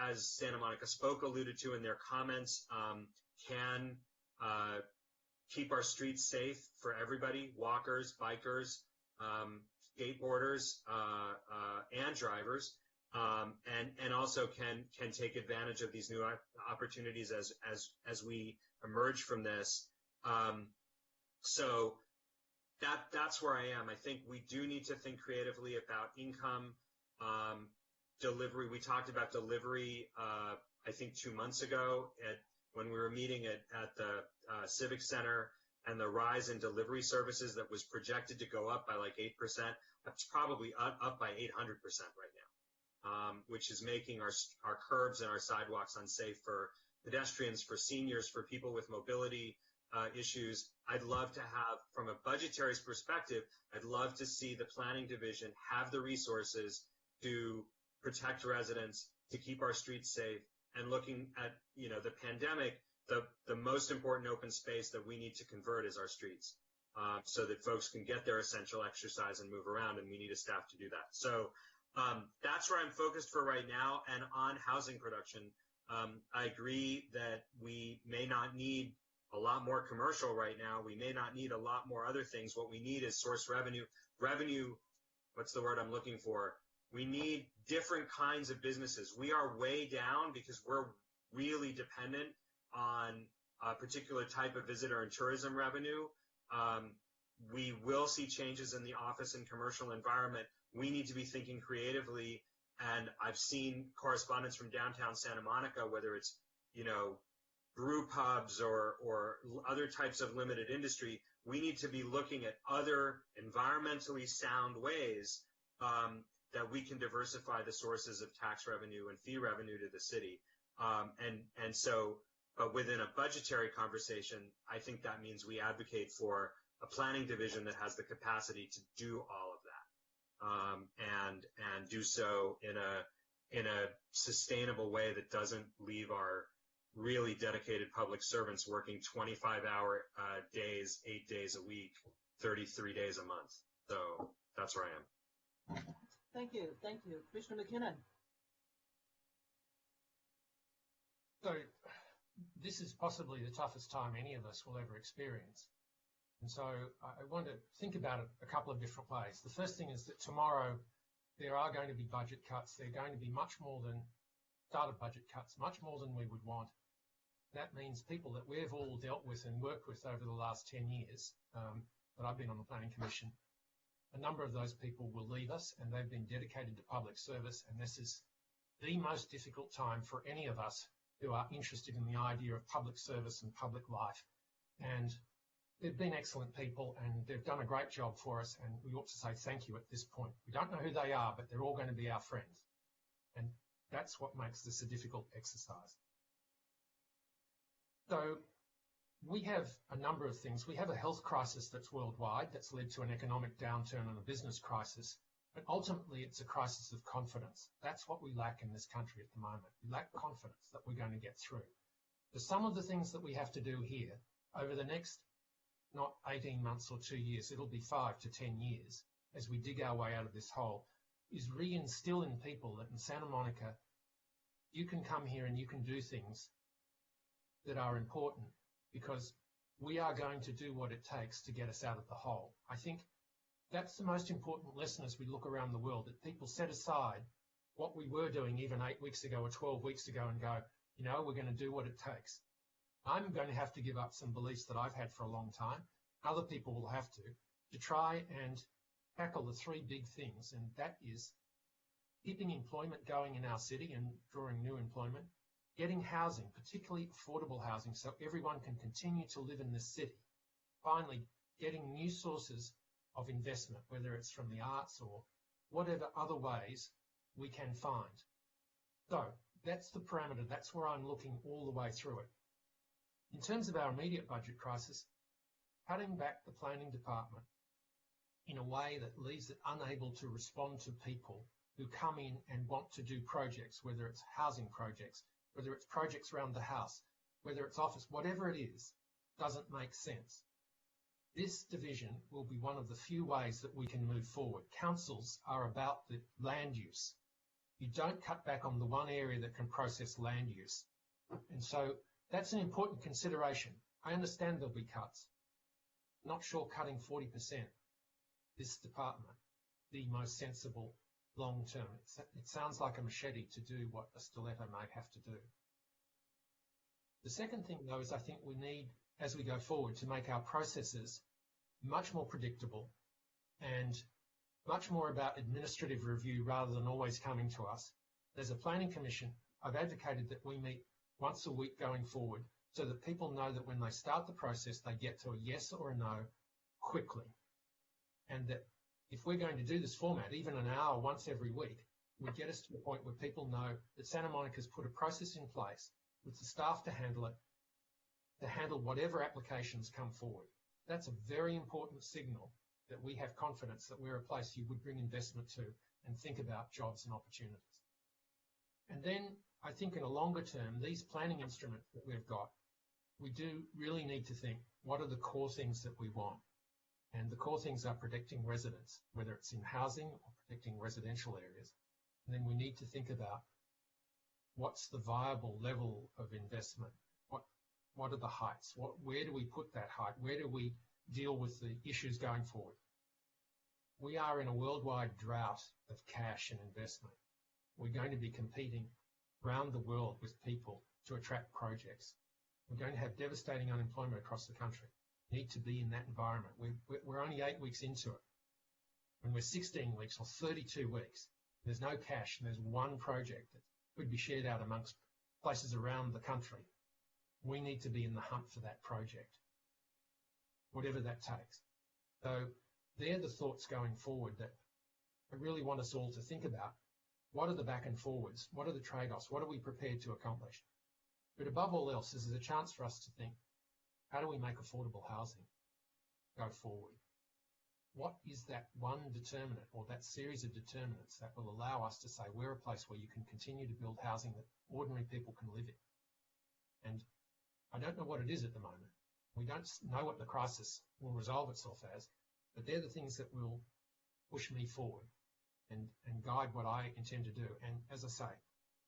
as Santa Monica Spoke alluded to in their comments, can keep our streets safe for everybody, walkers, bikers, skateboarders, and drivers, and also can take advantage of these new opportunities as we emerge from this. So that's where I am. I think we do need to think creatively about income, delivery. We talked about delivery, I think 2 months ago when we were meeting at the Civic Center, and the rise in delivery services that was projected to go up by like 8%. That's probably up by 800% right now, which is making our curbs and our sidewalks unsafe for pedestrians, for seniors, for people with mobility issues. I'd love to have, from a budgetary perspective, I'd love to see the planning division have the resources to protect residents, to keep our streets safe, and looking at, the pandemic, the most important open space that we need to convert is our streets, so that folks can get their essential exercise and move around, and we need a staff to do that. So that's where I'm focused for right now. And on housing production, I agree that we may not need a lot more commercial right now. We may not need a lot more other things. What we need is source revenue. What's the word I'm looking for? We need different kinds of businesses. We are way down because we're really dependent on a particular type of visitor and tourism revenue. We will see changes in the office and commercial environment. We need to be thinking creatively. And I've seen correspondence from downtown Santa Monica, whether it's, brew pubs or other types of limited industry. We need to be looking at other environmentally sound ways that we can diversify the sources of tax revenue and fee revenue to the city. But within a budgetary conversation, I think that means we advocate for a planning division that has the capacity to do all of that, and do so in a sustainable way that doesn't leave our really dedicated public servants working 25-hour days, 8 days a week, 33 days a month. So that's where I am. Thank you. Commissioner McKinnon. So this is possibly the toughest time any of us will ever experience. And so I want to think about it a couple of different ways. The first thing is that tomorrow there are going to be budget cuts. They're going to be much more than starter budget cuts, much more than we would want. That means people that we've all dealt with and worked with over the last 10 years that I've been on the Planning Commission, a number of those people will leave us, and they've been dedicated to public service, and this is the most difficult time for any of us who are interested in the idea of public service and public life. And they've been excellent people, and they've done a great job for us, and we ought to say thank you at this point. We don't know who they are, but they're all going to be our friends. And that's what makes this a difficult exercise. So we have a number of things. We have a health crisis that's worldwide that's led to an economic downturn and a business crisis. But ultimately, it's a crisis of confidence. That's what we lack in this country at the moment. We lack confidence that we're going to get through. So some of the things that we have to do here over the next, not 18 months or 2 years, it'll be 5 to 10 years as we dig our way out of this hole, is reinstill in people that in Santa Monica, you can come here and you can do things that are important because we are going to do what it takes to get us out of the hole. I think that's the most important lesson as we look around the world, that people set aside what we were doing even 8 weeks ago or 12 weeks ago and go, we're going to do what it takes. I'm going to have to give up some beliefs that I've had for a long time. Other people will have to try and tackle the three big things, and that is keeping employment going in our city and drawing new employment, getting housing, particularly affordable housing, so everyone can continue to live in this city. Finally, getting new sources of investment, whether it's from the arts or whatever other ways we can find. So that's the parameter. That's where I'm looking all the way through it. In terms of our immediate budget crisis, cutting back the planning department in a way that leaves it unable to respond to people who come in and want to do projects, whether it's housing projects, whether it's projects around the house, whether it's office, whatever it is, doesn't make sense. This division will be one of the few ways that we can move forward. Councils are about the land use. You don't cut back on the one area that can process land use. And so that's an important consideration. I understand there'll be cuts. Not sure cutting 40% this department, the most sensible long term. It sounds like a machete to do what a stiletto may have to do. The second thing, though, is I think we need, as we go forward, to make our processes much more predictable and much more about administrative review rather than always coming to us. There's a planning commission. I've advocated that we meet once a week going forward so that people know that when they start the process, they get to a yes or a no quickly. And that if we're going to do this format, even an hour once every week, would get us to the point where people know that Santa Monica's put a process in place with the staff to handle it, to handle whatever applications come forward. That's a very important signal that we have confidence that we're a place you would bring investment to and think about jobs and opportunities. And then I think in a longer term, these planning instruments that we've got, we do really need to think, what are the core things that we want? And the core things are protecting residents, whether it's in housing or protecting residential areas. And then we need to think about what's the viable level of investment? What are the heights? Where do we put that height? Where do we deal with the issues going forward? We are in a worldwide drought of cash and investment. We're going to be competing around the world with people to attract projects. We're going to have devastating unemployment across the country. We need to be in that environment. We're only 8 weeks into it. When we're 16 weeks or 32 weeks, there's no cash and there's one project that could be shared out amongst places around the country. We need to be in the hunt for that project, whatever that takes. So they're the thoughts going forward that I really want us all to think about. What are the back and forwards? What are the trade-offs? What are we prepared to accomplish? But above all else, this is a chance for us to think, how do we make affordable housing go forward? What is that one determinant or that series of determinants that will allow us to say we're a place where you can continue to build housing that ordinary people can live in? And I don't know what it is at the moment. We don't know what the crisis will resolve itself as, but they're the things that will push me forward and guide what I intend to do. And as I say,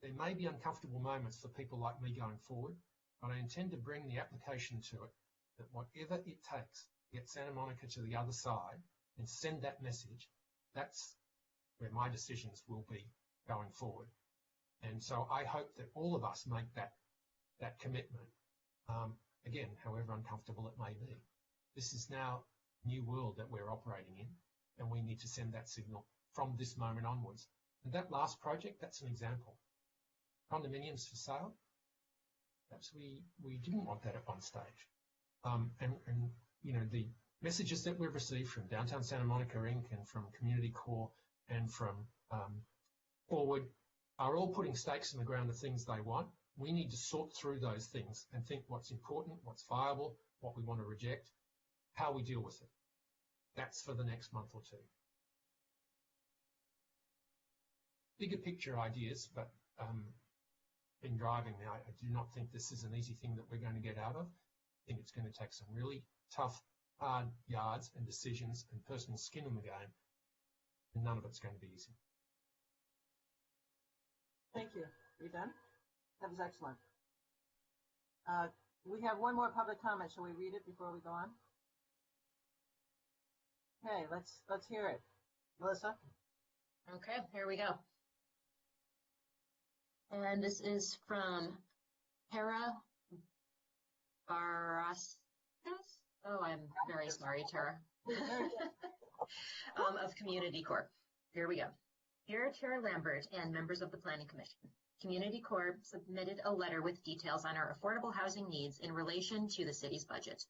there may be uncomfortable moments for people like me going forward, but I intend to bring the application to it that whatever it takes to get Santa Monica to the other side and send that message, that's where my decisions will be going forward. And so I hope that all of us make that commitment. Again, however uncomfortable it may be. This is now a new world that we're operating in, and we need to send that signal from this moment onwards. And that last project, that's an example. Condominiums for sale, perhaps we didn't want that at one stage. And you know, the messages that we've received from Downtown Santa Monica Inc. and from Community Core and from Forward are all putting stakes in the ground of things they want. We need to sort through those things and think what's important, what's viable, what we want to reject, how we deal with it. That's for the next month or two. Bigger picture ideas, but been driving me. I do not think this is an easy thing that we're going to get out of. I think it's going to take some really tough, hard yards and decisions and personal skin in the game, and none of it's going to be easy. Thank you. Are you done? That was excellent. We have one more public comment. Shall we read it before we go on? Okay, let's hear it. Melissa? Okay, here we go. And this is from Tara Barastas. Oh, I'm very sorry, Tara. Of Community Corp. Here we go. Dear Chair Lambert and members of the Planning Commission, Community Corp submitted a letter with details on our affordable housing needs in relation to the city's budget.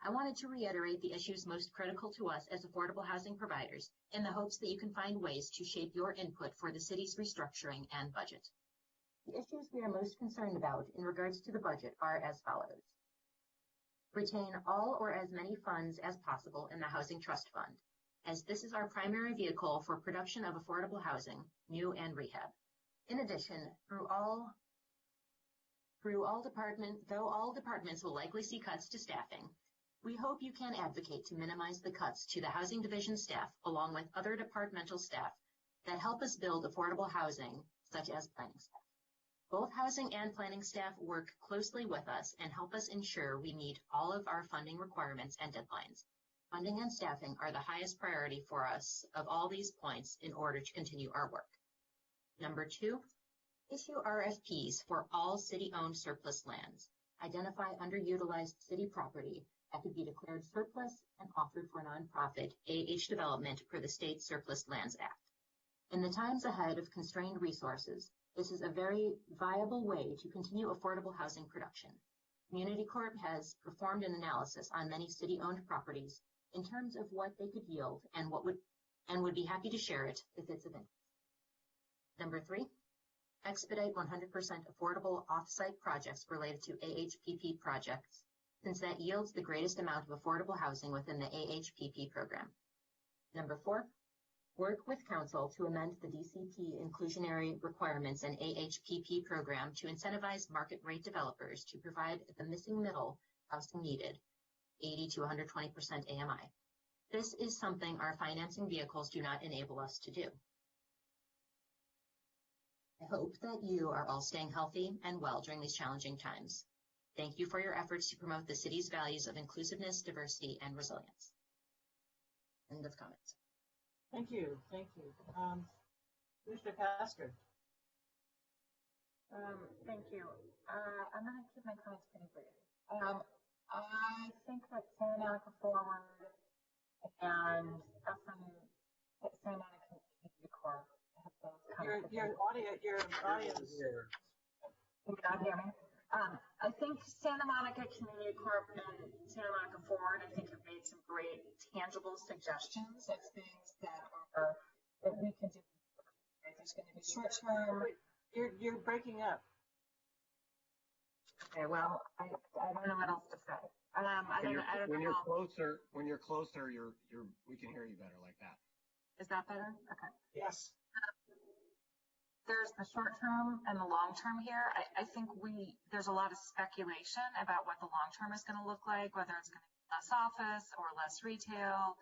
I wanted to reiterate the issues most critical to us as affordable housing providers in the hopes that you can find ways to shape your input for the city's restructuring and budget. The issues we are most concerned about in regards to the budget are as follows. Retain all or as many funds as possible in the Housing Trust Fund, as this is our primary vehicle for production of affordable housing, new and rehab. In addition, though all departments will likely see cuts to staffing, We hope you can advocate to minimize the cuts to the Housing Division staff, along with other departmental staff that help us build affordable housing, such as planning staff. Both housing and planning staff work closely with us and help us ensure we meet all of our funding requirements and deadlines. Funding and staffing are the highest priority for us of all these points in order to continue our work. Number 2, issue RFPs for all city-owned surplus lands. Identify underutilized city property that could be declared surplus and offered for nonprofit AH development per the State Surplus Lands Act. In the times ahead of constrained resources, this is a very viable way to continue affordable housing production. Community Corp has performed an analysis on many city-owned properties in terms of what they could yield and would be happy to share it if it's of interest. Number 3, expedite 100% affordable off-site projects related to AHPP projects, since that yields the greatest amount of affordable housing within the AHPP program. Number 4, work with Council to amend the DCP inclusionary requirements and AHPP program to incentivize market rate developers to provide the missing middle housing needed, 80 to 120% AMI. This is something our financing vehicles do not enable us to do. I hope that you are all staying healthy and well during these challenging times. Thank you for your efforts to promote the city's values of inclusiveness, diversity, and resilience. End of comments. Thank you. Thank you. Mr. Pastor. Thank you. I'm going to keep my comments pretty brief. I think that Santa Monica Forward and Santa Monica Community Corp have both come Your audio is here. Can you not hear me? I think Santa Monica Community Corp and Santa Monica Forward, I think, have made some great tangible suggestions of things that we can do. There's going to be short term. You're breaking up. Okay, well, I don't know what else to say. When you're closer, we can hear you better like that. Is that better? Okay. Yes. There's the short term and the long term here. I think there's a lot of speculation about what the long term is going to look like, whether it's going to be less office or less retail.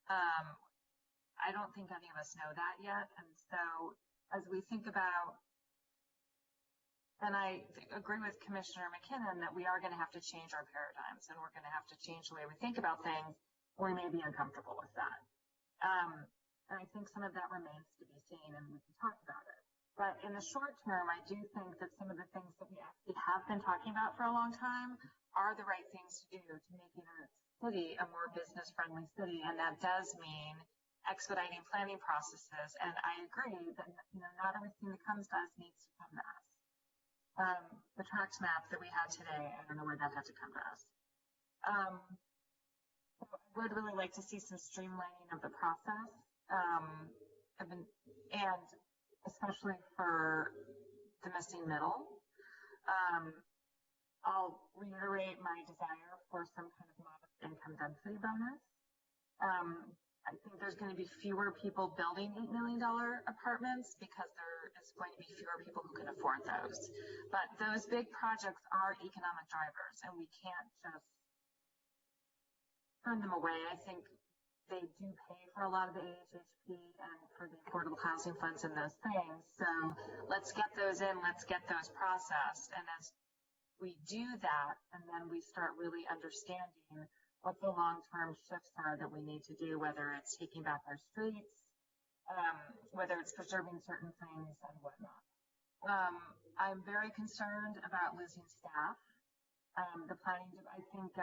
I don't think any of us know that yet. And so as we think about, and I agree with Commissioner McKinnon that we are going to have to change our paradigms and we're going to have to change the way we think about things. We may be uncomfortable with that. And I think some of that remains to be seen and we can talk about it. But in the short term, I do think that some of the things that we actually have been talking about for a long time are the right things to do to make our city a more business-friendly city. And that does mean expediting planning processes. And I agree that not everything that comes to us needs to come to us. The tax map that we had today, I don't know where that had to come to us. So I would really like to see some streamlining of the process. And especially for the missing middle. I'll reiterate my desire for some kind of modest income density bonus. I think there's going to be fewer people building $8 million apartments because there is going to be fewer people who can afford those. But those big projects are economic drivers, and we can't just turn them away. I think they do pay for a lot of the AHHP and for the affordable housing funds and those things. So let's get those in, let's get those processed. And as we do that, and then we start really understanding what the long-term shifts are that we need to do, whether it's taking back our streets, whether it's preserving certain things and whatnot. I'm very concerned about losing staff. The planning, I think,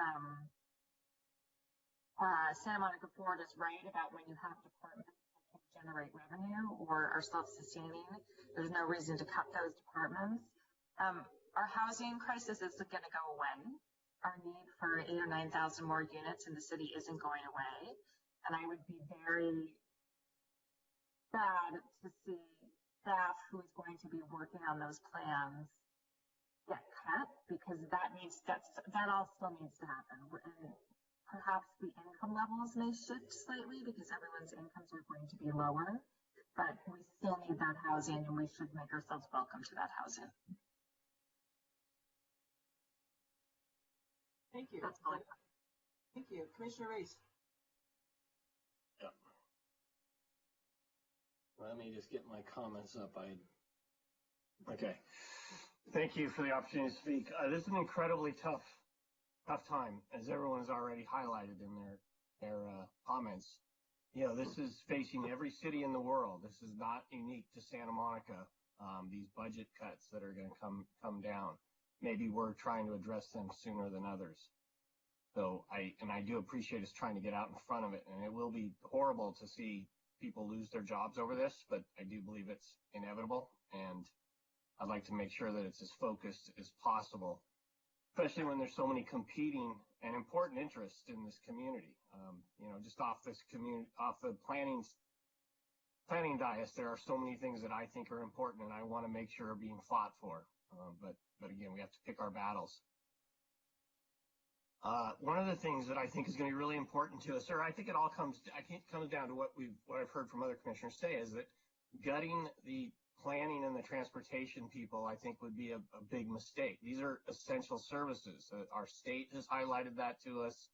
Santa Monica Ford is right about when you have departments that can generate revenue or are self-sustaining. There's no reason to cut those departments. Our housing crisis isn't going to go away. Our need for 8,000 or 9,000 more units in the city isn't going away. And I would be very sad to see staff who is going to be working on those plans get cut, because that all still needs to happen. And perhaps the income levels may shift slightly because everyone's incomes are going to be lower, but we still need that housing and we should make ourselves welcome to that housing. Thank you. That's all. Thank you. Commissioner Reese. Yep. Let me just get my comments up. Okay. Thank you for the opportunity to speak. This is an incredibly tough time, as everyone has already highlighted in their comments. You know, this is facing every city in the world. This is not unique to Santa Monica. These budget cuts that are going to come down. Maybe we're trying to address them sooner than others. So I do appreciate us trying to get out in front of it, and it will be horrible to see people lose their jobs over this, but I do believe it's inevitable, and I'd like to make sure that it's as focused as possible, especially when there's so many competing and important interests in this community. You know, just off the planning dais, there are so many things that I think are important and I want to make sure are being fought for. But again, we have to pick our battles. One of the things that I think is going to be really important to us, or I think it all comes down to what I've heard from other commissioners say, is that gutting the planning and the transportation people, I think, would be a big mistake. These are essential services. Our state has highlighted that to us.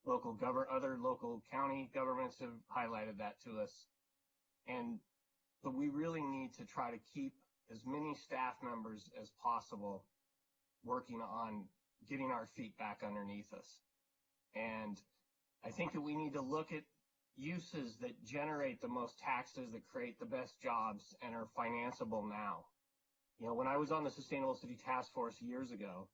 Other local county governments have highlighted that to us. But we really need to try to keep as many staff members as possible working on getting our feet back underneath us. And I think that we need to look at uses that generate the most taxes, that create the best jobs, and are financeable now. You know, when I was on the Sustainable City Task Force years ago,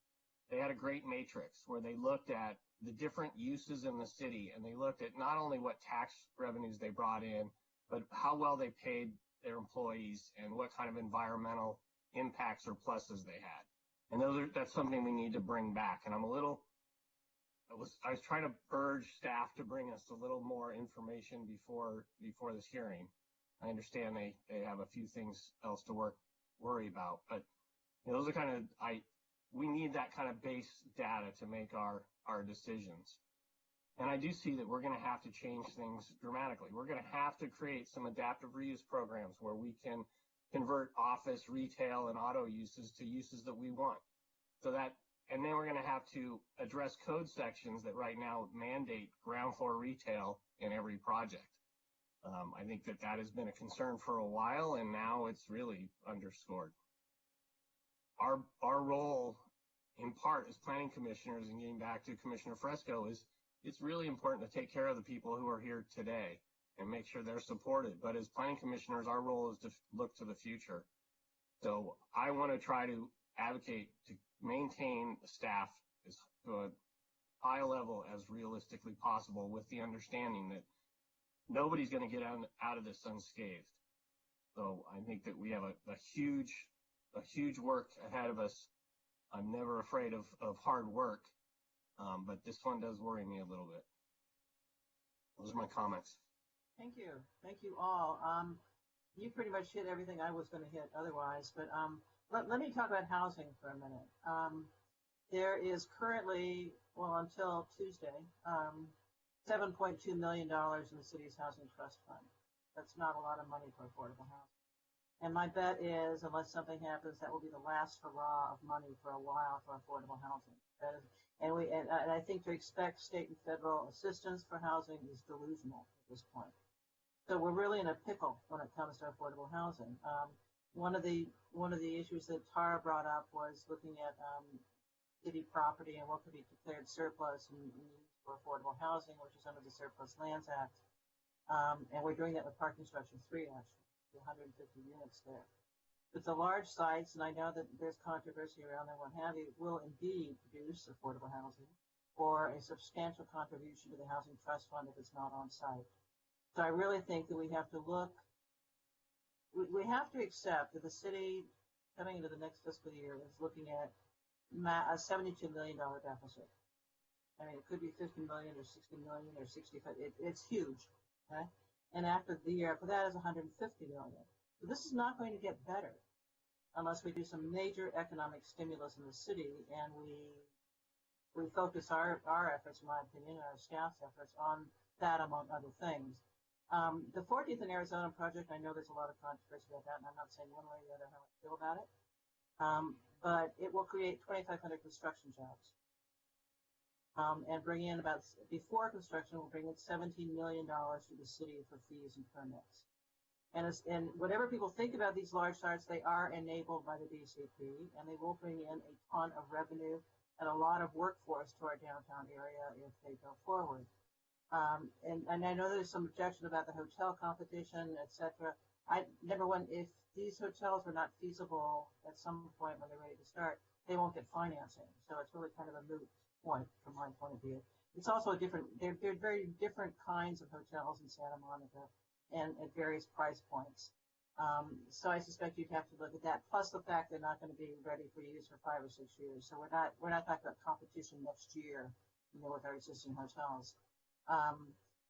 they had a great matrix where they looked at the different uses in the city, and they looked at not only what tax revenues they brought in, but how well they paid their employees and what kind of environmental impacts or pluses they had. And that's something we need to bring back. And I was trying to urge staff to bring us a little more information before this hearing. I understand they have a few things else to worry about, but you know, those are we need that kind of base data to make our decisions. And I do see that we're going to have to change things dramatically. We're going to have to create some adaptive reuse programs where we can convert office, retail, and auto uses to uses that we want. And then we're going to have to address code sections that right now mandate ground floor retail in every project. I think that has been a concern for a while, and now it's really underscored. Our role, in part, as planning commissioners, and getting back to Commissioner Fresco, is it's really important to take care of the people who are here today and make sure they're supported. But as planning commissioners, our role is to look to the future. So I want to try to advocate to maintain staff to a high level as realistically possible, with the understanding that nobody's going to get out of this unscathed. So I think that we have a huge work ahead of us. I'm never afraid of hard work, but this one does worry me a little bit. Those are my comments. Thank you. Thank you all. You pretty much hit everything I was going to hit otherwise, but let me talk about housing for a minute. There is currently, until Tuesday, $7.2 million in the city's housing trust fund. That's not a lot of money for affordable housing. And my bet is, unless something happens, that will be the last hurrah of money for a while for affordable housing. And I think to expect state and federal assistance for housing is delusional at this point. So we're really in a pickle when it comes to affordable housing. One of the issues that Tara brought up was looking at city property and what could be declared surplus and used for affordable housing, which is under the Surplus Lands Act. And we're doing that with Park Construction 3, actually, 150 units there. It's a large sites, and I know that there's controversy around there, what have you, will indeed produce affordable housing or a substantial contribution to the Housing Trust Fund if it's not on site. So I really think that we have to accept that the city coming into the next fiscal year is looking at a $72 million deficit. I mean, it could be 50 million or 60 million or 65. It's huge, okay? And after the year after that is 150 million. So this is not going to get better unless we do some major economic stimulus in the city, and we focus our efforts, in my opinion, and our staff's efforts on that, among other things. The 14th in Arizona project, I know there's a lot of controversy about that, and I'm not saying one way or the other how I feel about it, but it will create 2,500 construction jobs. and bring in before construction, we'll bring in $17 million to the city for fees and permits. And whatever people think about these large sites, they are enabled by the DCP, and they will bring in a ton of revenue and a lot of workforce to our downtown area if they go forward. And I know there's some objection about the hotel competition, et cetera. Number one, if these hotels are not feasible at some point when they're ready to start, they won't get financing. So it's really kind of a moot point from my point of view. It's also they're very different kinds of hotels in Santa Monica and at various price points. So I suspect you'd have to look at that, plus the fact they're not going to be ready for use for 5 or 6 years. So we're not talking about competition next year, with our existing hotels.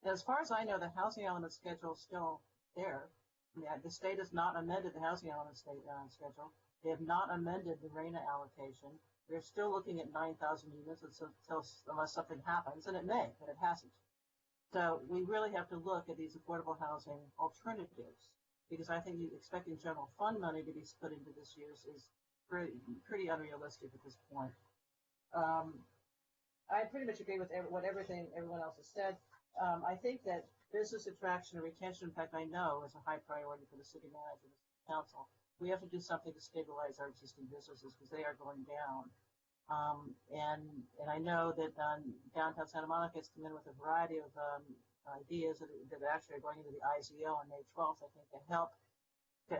As far as I know, the housing element schedule is still there. The state has not amended the housing element schedule. They have not amended the RENA allocation. They're still looking at 9,000 units unless something happens, and it may, but it hasn't. So we really have to look at these affordable housing alternatives, because I think expecting general fund money to be split into this use is pretty unrealistic at this point. I pretty much agree with everyone else has said. I think that business attraction and retention, in fact, I know is a high priority for the city manager and the council. We have to do something to stabilize our existing businesses because they are going down. And I know that downtown Santa Monica has come in with a variety of ideas that actually are going into the IZO on May 12th, I think, to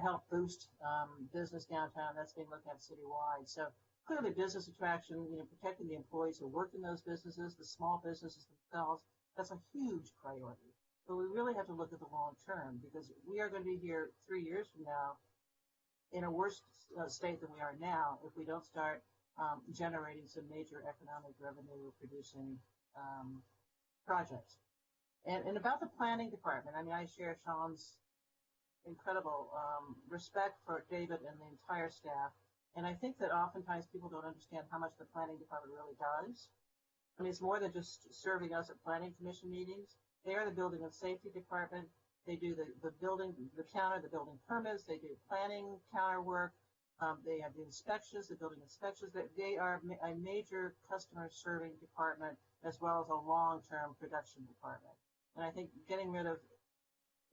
help boost business downtown. That's being looked at citywide. So clearly business attraction, protecting the employees who work in those businesses, the small businesses themselves, that's a huge priority. But we really have to look at the long term, because we are going to be here 3 years from now in a worse state than we are now if we don't start generating some major economic revenue producing projects. And about the planning department, I share Sean's incredible respect for David and the entire staff. And I think that oftentimes people don't understand how much the planning department really does. It's more than just serving us at planning commission meetings. They are the building and safety department. They do the building permits. They do planning counter work. They have the inspections, the building inspections. They are a major customer serving department as well as a long-term production department. And I think getting rid of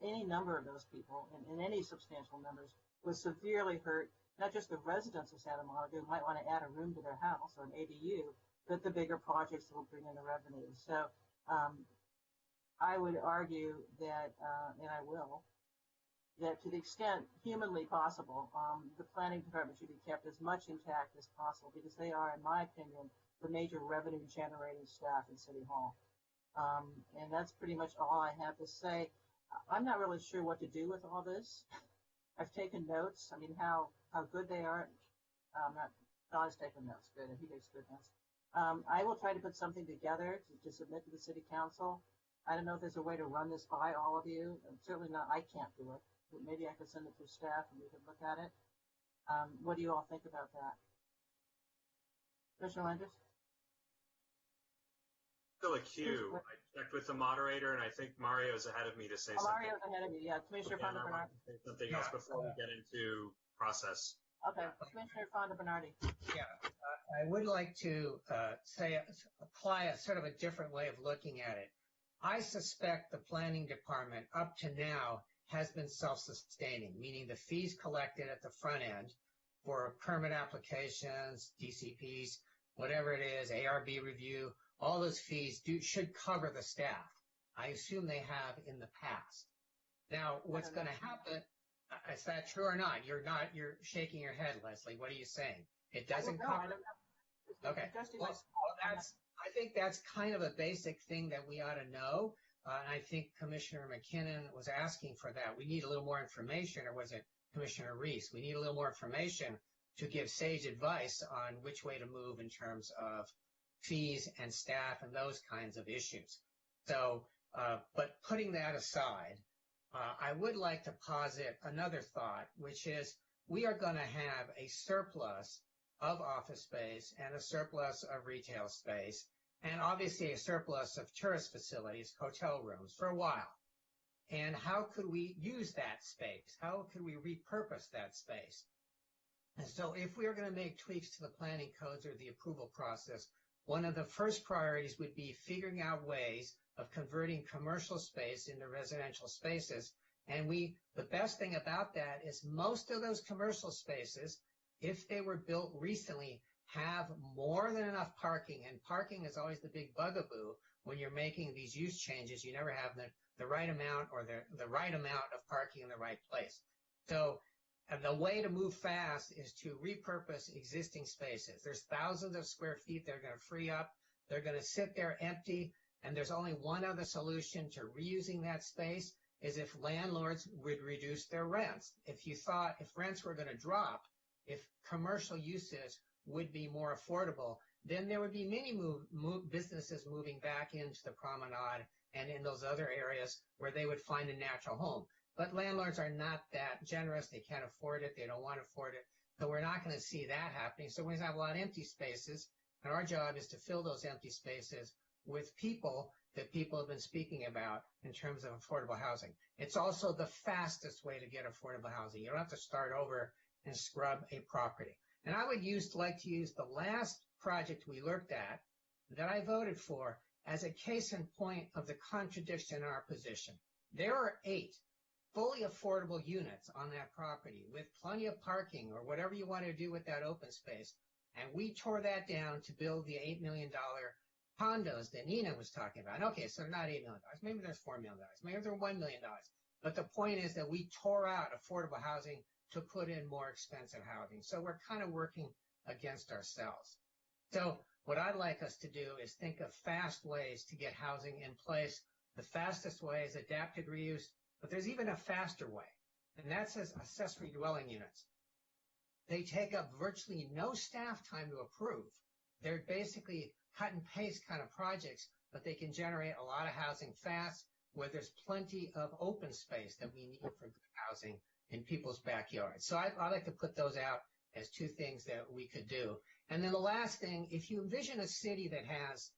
any number of those people in any substantial numbers would severely hurt not just the residents of Santa Monica who might want to add a room to their house or an ADU, but the bigger projects that will bring in the revenue. So I would argue that, and I will, that to the extent humanly possible, the planning department should be kept as much intact as possible, because they are, in my opinion, the major revenue generating staff in City Hall. And that's pretty much all I have to say. I'm not really sure what to do with all this. I've taken notes. How good they are. Don's taken notes. Good. He takes good notes. I will try to put something together to submit to the city council. I don't know if there's a way to run this by all of you. Certainly not. I can't do it. But maybe I could send it to staff and we could look at it. What do you all think about that? Commissioner Landers? Still a queue. I checked with the moderator, and I think Mario's ahead of me to say something. Mario's ahead of me, yeah. Commissioner Fonda Bernardi. Say something else before we get into process. Okay, Commissioner Fonda Bernardi. Yeah, I would like to apply a sort of a different way of looking at it. I suspect the planning department up to now has been self-sustaining, meaning the fees collected at the front end for permit applications, DCPs, whatever it is, ARB review, all those fees should cover the staff. I assume they have in the past. Now, what's going to happen, is that true or not? You're shaking your head, Leslie. What are you saying? It doesn't cover? Okay. Well, I think that's kind of a basic thing that we ought to know. And I think Commissioner McKinnon was asking for that. We need a little more information, or was it Commissioner Reese? We need a little more information to give sage advice on which way to move in terms of fees and staff and those kinds of issues. So, but putting that aside, I would like to posit another thought, which is we are going to have a surplus of office space and a surplus of retail space, and obviously a surplus of tourist facilities, hotel rooms, for a while. And how could we use that space? How could we repurpose that space? And so if we are going to make tweaks to the planning codes or the approval process, one of the first priorities would be figuring out ways of converting commercial space into residential spaces. And the best thing about that is most of those commercial spaces, if they were built recently, have more than enough parking. And parking is always the big bugaboo when you're making these use changes. You never have the right amount or the right amount of parking in the right place. So the way to move fast is to repurpose existing spaces. There's thousands of square feet that are going to free up. They're going to sit there empty. And there's only one other solution to reusing that space is if landlords would reduce their rents. If rents were going to drop, if commercial uses would be more affordable, then there would be many businesses moving back into the promenade and in those other areas where they would find a natural home. But landlords are not that generous. They can't afford it. They don't want to afford it. So we're not going to see that happening. So we're going to have a lot of empty spaces. And our job is to fill those empty spaces with people that people have been speaking about in terms of affordable housing. It's also the fastest way to get affordable housing. You don't have to start over and scrub a property. And I would like to use the last project we looked at that I voted for as a case in point of the contradiction in our position. There are 8 fully affordable units on that property with plenty of parking or whatever you want to do with that open space. And we tore that down to build the $8 million condos that Nina was talking about. Okay, so they're not $8 million. Maybe there's $4 million. Maybe they're $1 million. But the point is that we tore out affordable housing to put in more expensive housing. So we're kind of working against ourselves. So what I'd like us to do is think of fast ways to get housing in place. The fastest way is adapted reuse, but there's even a faster way, and that's as accessory dwelling units. They take up virtually no staff time to approve. They're basically cut and paste kind of projects, but they can generate a lot of housing fast where there's plenty of open space that we need for good housing in people's backyards. So I like to put those out as 2 things that we could do. And then the last thing, if you envision a city that has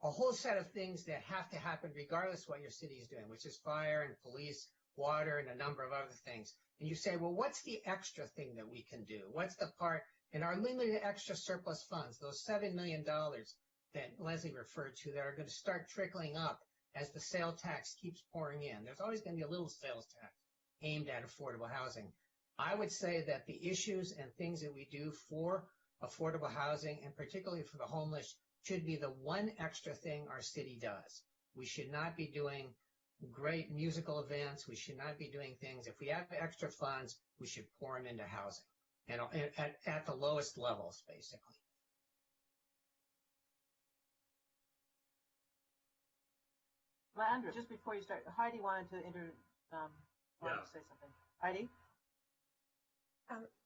a whole set of things that have to happen regardless of what your city is doing, which is fire and police, water, and a number of other things, and you say, well, what's the extra thing that we can do? What's the part in our limited extra surplus funds, those $7 million that Leslie referred to that are going to start trickling up as the sales tax keeps pouring in? There's always going to be a little sales tax aimed at affordable housing. I would say that the issues and things that we do for affordable housing, and particularly for the homeless, should be the one extra thing our city does. We should not be doing great musical events. We should not be doing things. If we have extra funds, we should pour them into housing and at the lowest levels, basically. Landra, just before you start, Heidi wanted to say something. Heidi?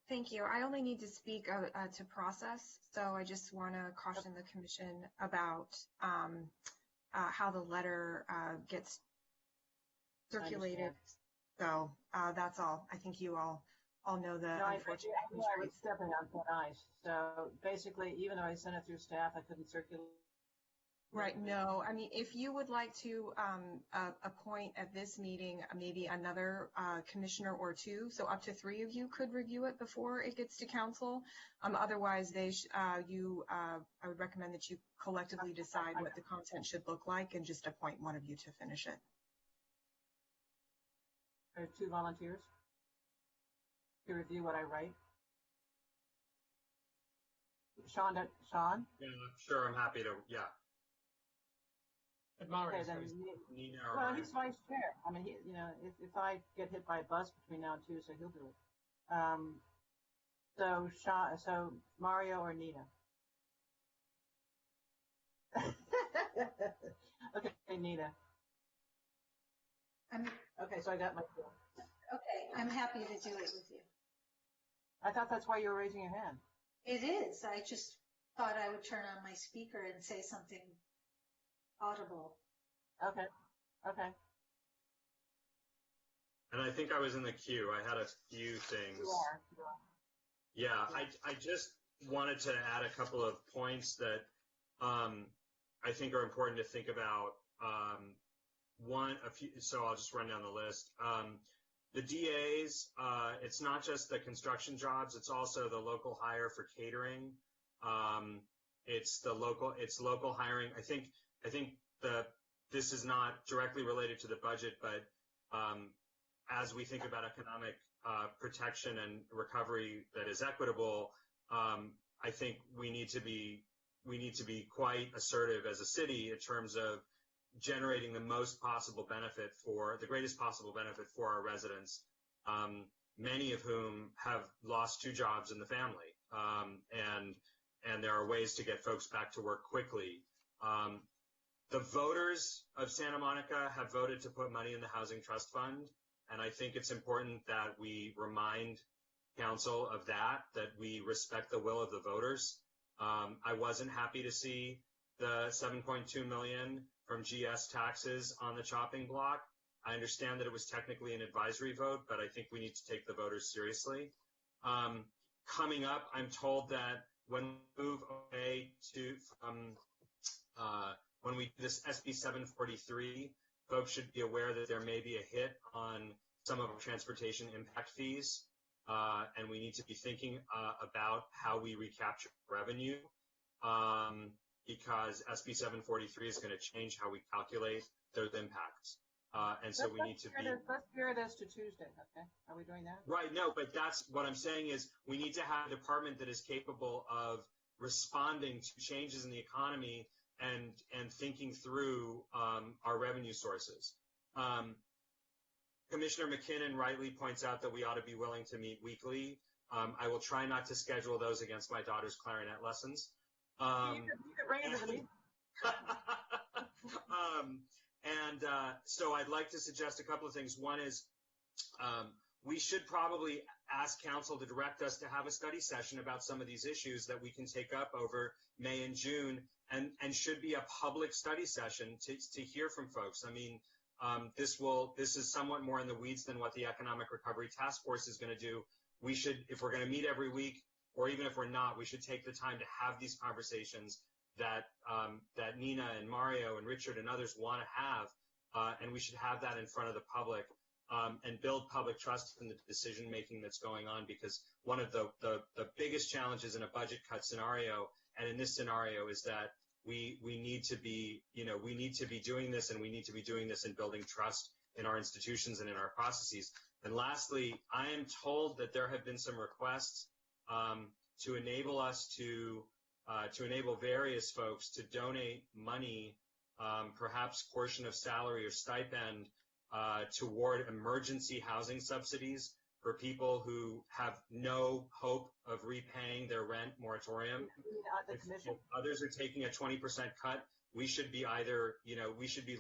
Thank you. I only need to speak to process, so I just want to caution the commission about how the letter gets circulated. So that's all. I think you all know the unfortunate. No, I was stepping on thin ice. So basically, even though I sent it through staff, I couldn't circulate. Right. No, I mean, if you would like to appoint at this meeting maybe another commissioner or 2, so up to 3 of you could review it before it gets to council. Otherwise, I would recommend that you collectively decide what the content should look like and just appoint one of you to finish it. There are 2 volunteers to review what I write. Sean? Yeah, sure. I'm happy to. Yeah. Okay, then Nina well, he's vice chair. I mean, if I get hit by a bus between now and Tuesday, he'll do it. So Mario or Nina? Okay, Nina. Okay, so I got my deal. Okay, I'm happy to do it with you. I thought that's why you were raising your hand. It is. I just thought I would turn on my speaker and say something audible. Okay. And I think I was in the queue. I had a few things. You are. Yeah, I just wanted to add a couple of points that I think are important to think about. So I'll just run down the list. The DAs, it's not just the construction jobs, it's also the local hire for catering. It's local hiring. I think this is not directly related to the budget, but as we think about economic protection and recovery that is equitable, I think we need to be quite assertive as a city in terms of generating the greatest possible benefit for our residents, many of whom have lost 2 jobs in the family, and there are ways to get folks back to work quickly. The voters of Santa Monica have voted to put money in the Housing Trust Fund, and I think it's important that we remind council of that we respect the will of the voters. I wasn't happy to see the $7.2 million from GS taxes on the chopping block. I understand that it was technically an advisory vote, but I think we need to take the voters seriously. Coming up, I'm told that when we move away when we do this SB 743, folks should be aware that there may be a hit on some of our transportation impact fees, and we need to be thinking about how we recapture revenue, because SB 743 is going to change how we calculate those impacts. And so we need to be... Let's hear this to Tuesday, okay? Are we doing that? Right, no, but that's what I'm saying is we need to have a department that is capable of responding to changes in the economy and thinking through our revenue sources. Commissioner McKinnon rightly points out that we ought to be willing to meet weekly. I will try not to schedule those against my daughter's clarinet lessons. You could bring it to the meeting. So I'd like to suggest a couple of things. One is we should probably ask council to direct us to have a study session about some of these issues that we can take up over May and June, and should be a public study session to hear from folks. I mean, this is somewhat more in the weeds than what the Economic Recovery Task Force is going to do. We should, if we're going to meet every week, or even if we're not, we should take the time to have these conversations that Nina and Mario and Richard and others want to have, and we should have that in front of the public, and build public trust in the decision making that's going on, because one of the biggest challenges in a budget cut scenario, and in this scenario, is that we need to be doing this, and we need to be doing this in building trust in our institutions and in our processes. And lastly, I am told that there have been some requests to enable us to enable various folks to donate money, perhaps portion of salary or stipend, toward emergency housing subsidies for people who have no hope of repaying their rent moratorium. If others are taking a 20% cut, we should be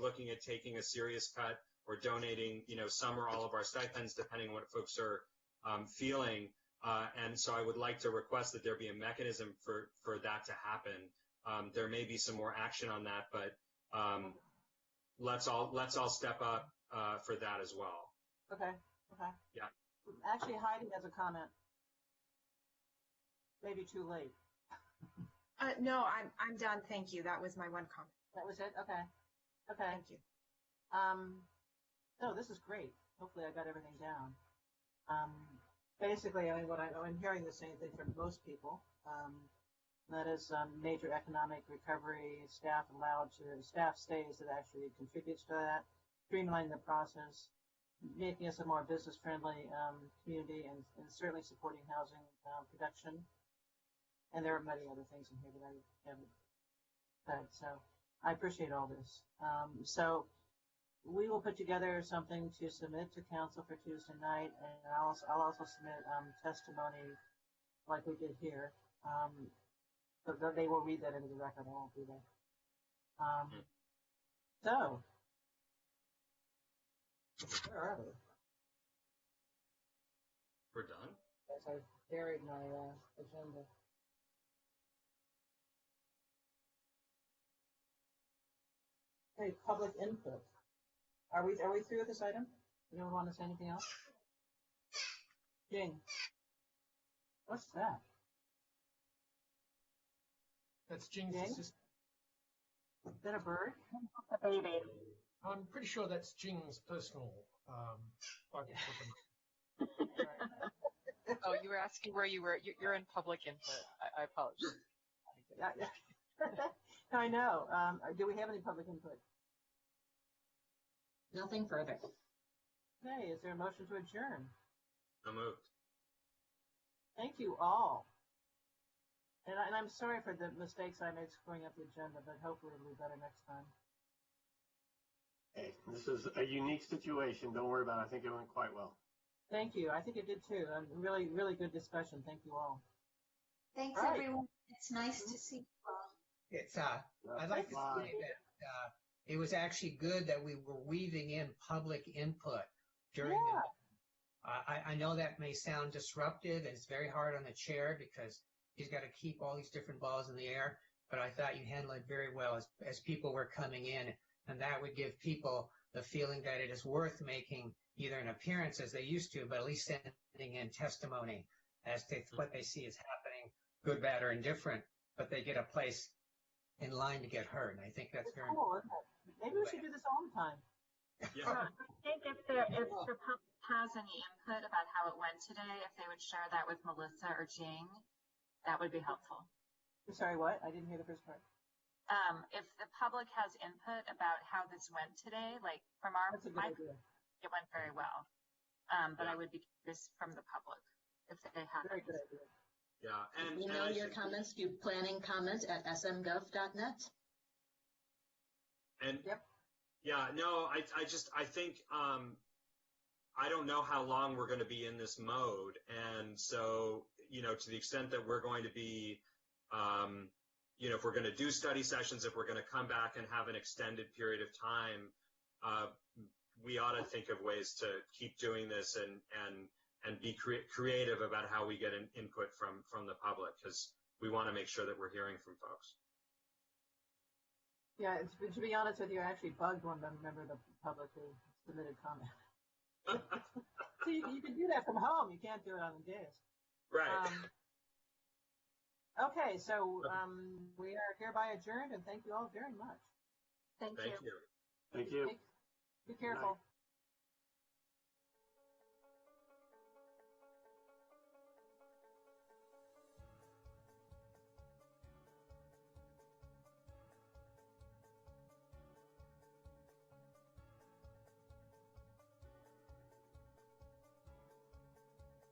looking at taking a serious cut or donating, some or all of our stipends, depending on what folks are feeling. And so I would like to request that there be a mechanism for that to happen. There may be some more action on that, but let's all step up for that as well. Okay. Yeah. Actually, Heidi has a comment. Maybe too late. No, I'm done. Thank you. That was my one comment. That was it? Okay. Thank you. No, this is great. Hopefully I got everything down. Basically, I'm hearing the same thing from most people. That is major economic recovery, staff stays that actually contributes to that, streamlining the process, making us a more business-friendly community, and certainly supporting housing production. And there are many other things in here that I haven't said. So I appreciate all this. So we will put together something to submit to council for Tuesday night, and I'll also submit testimony like we did here. But they will read that into the record. I won't do that. So, where are we? We're done? Yes, I buried my agenda. Okay, public input. Are we through with this item? Anyone want to say anything else? Jing. What's that? That's Jing's Jing? assistant. Is that a bird? A baby. I'm pretty sure that's Jing's personal bucket. Oh, you were asking where you were. You're in public input. I apologize. I know. Do we have any public input? Nothing further. Okay, is there a motion to adjourn? So moved. Thank you all. And I'm sorry for the mistakes I made screwing up the agenda, but hopefully it'll be better next time. Hey, this is a unique situation. Don't worry about it. I think it went quite well. Thank you. I think it did too. Really, really good discussion. Thank you all. Thanks, Right. everyone. It's nice to see you all. It's I'd like to say that it was actually good that we were weaving in public input during the. I know that may sound disruptive, and it's very hard on the chair because he's got to keep all these different balls in the air. But I thought you handled it very well as people were coming in, and that would give people the feeling that it is worth making either an appearance as they used to, but at least sending in testimony as to what they see is happening, good, bad, or indifferent. But they get a place in line to get heard. And I think that's very cool, important. Maybe we should do this all the time. Yeah. I think if the public has any input about how it went today, if they would share that with Melissa or Jing, that would be helpful. I'm sorry, what? I didn't hear the first part. If the public has input about how this went today, like from our That's a good idea. it went very well. But I would be curious from the public if they have Very good idea. Yeah. And Email your comments to planningcomment@smgov.net. And Yep. yeah, no, I think, I don't know how long we're going to be in this mode. And so, to the extent that we're going to be, if we're going to do study sessions, if we're going to come back and have an extended period of time, we ought to think of ways to keep doing this and be creative about how we get an input from the public, because we want to make sure that we're hearing from folks. Yeah, to be honest with you, I actually bugged one member of the public who submitted comment. So you can do that from home. You can't do it on the dais. Right. Okay, so we are hereby adjourned, and thank you all very much. Thank Thank you. you. Thank you. Be careful.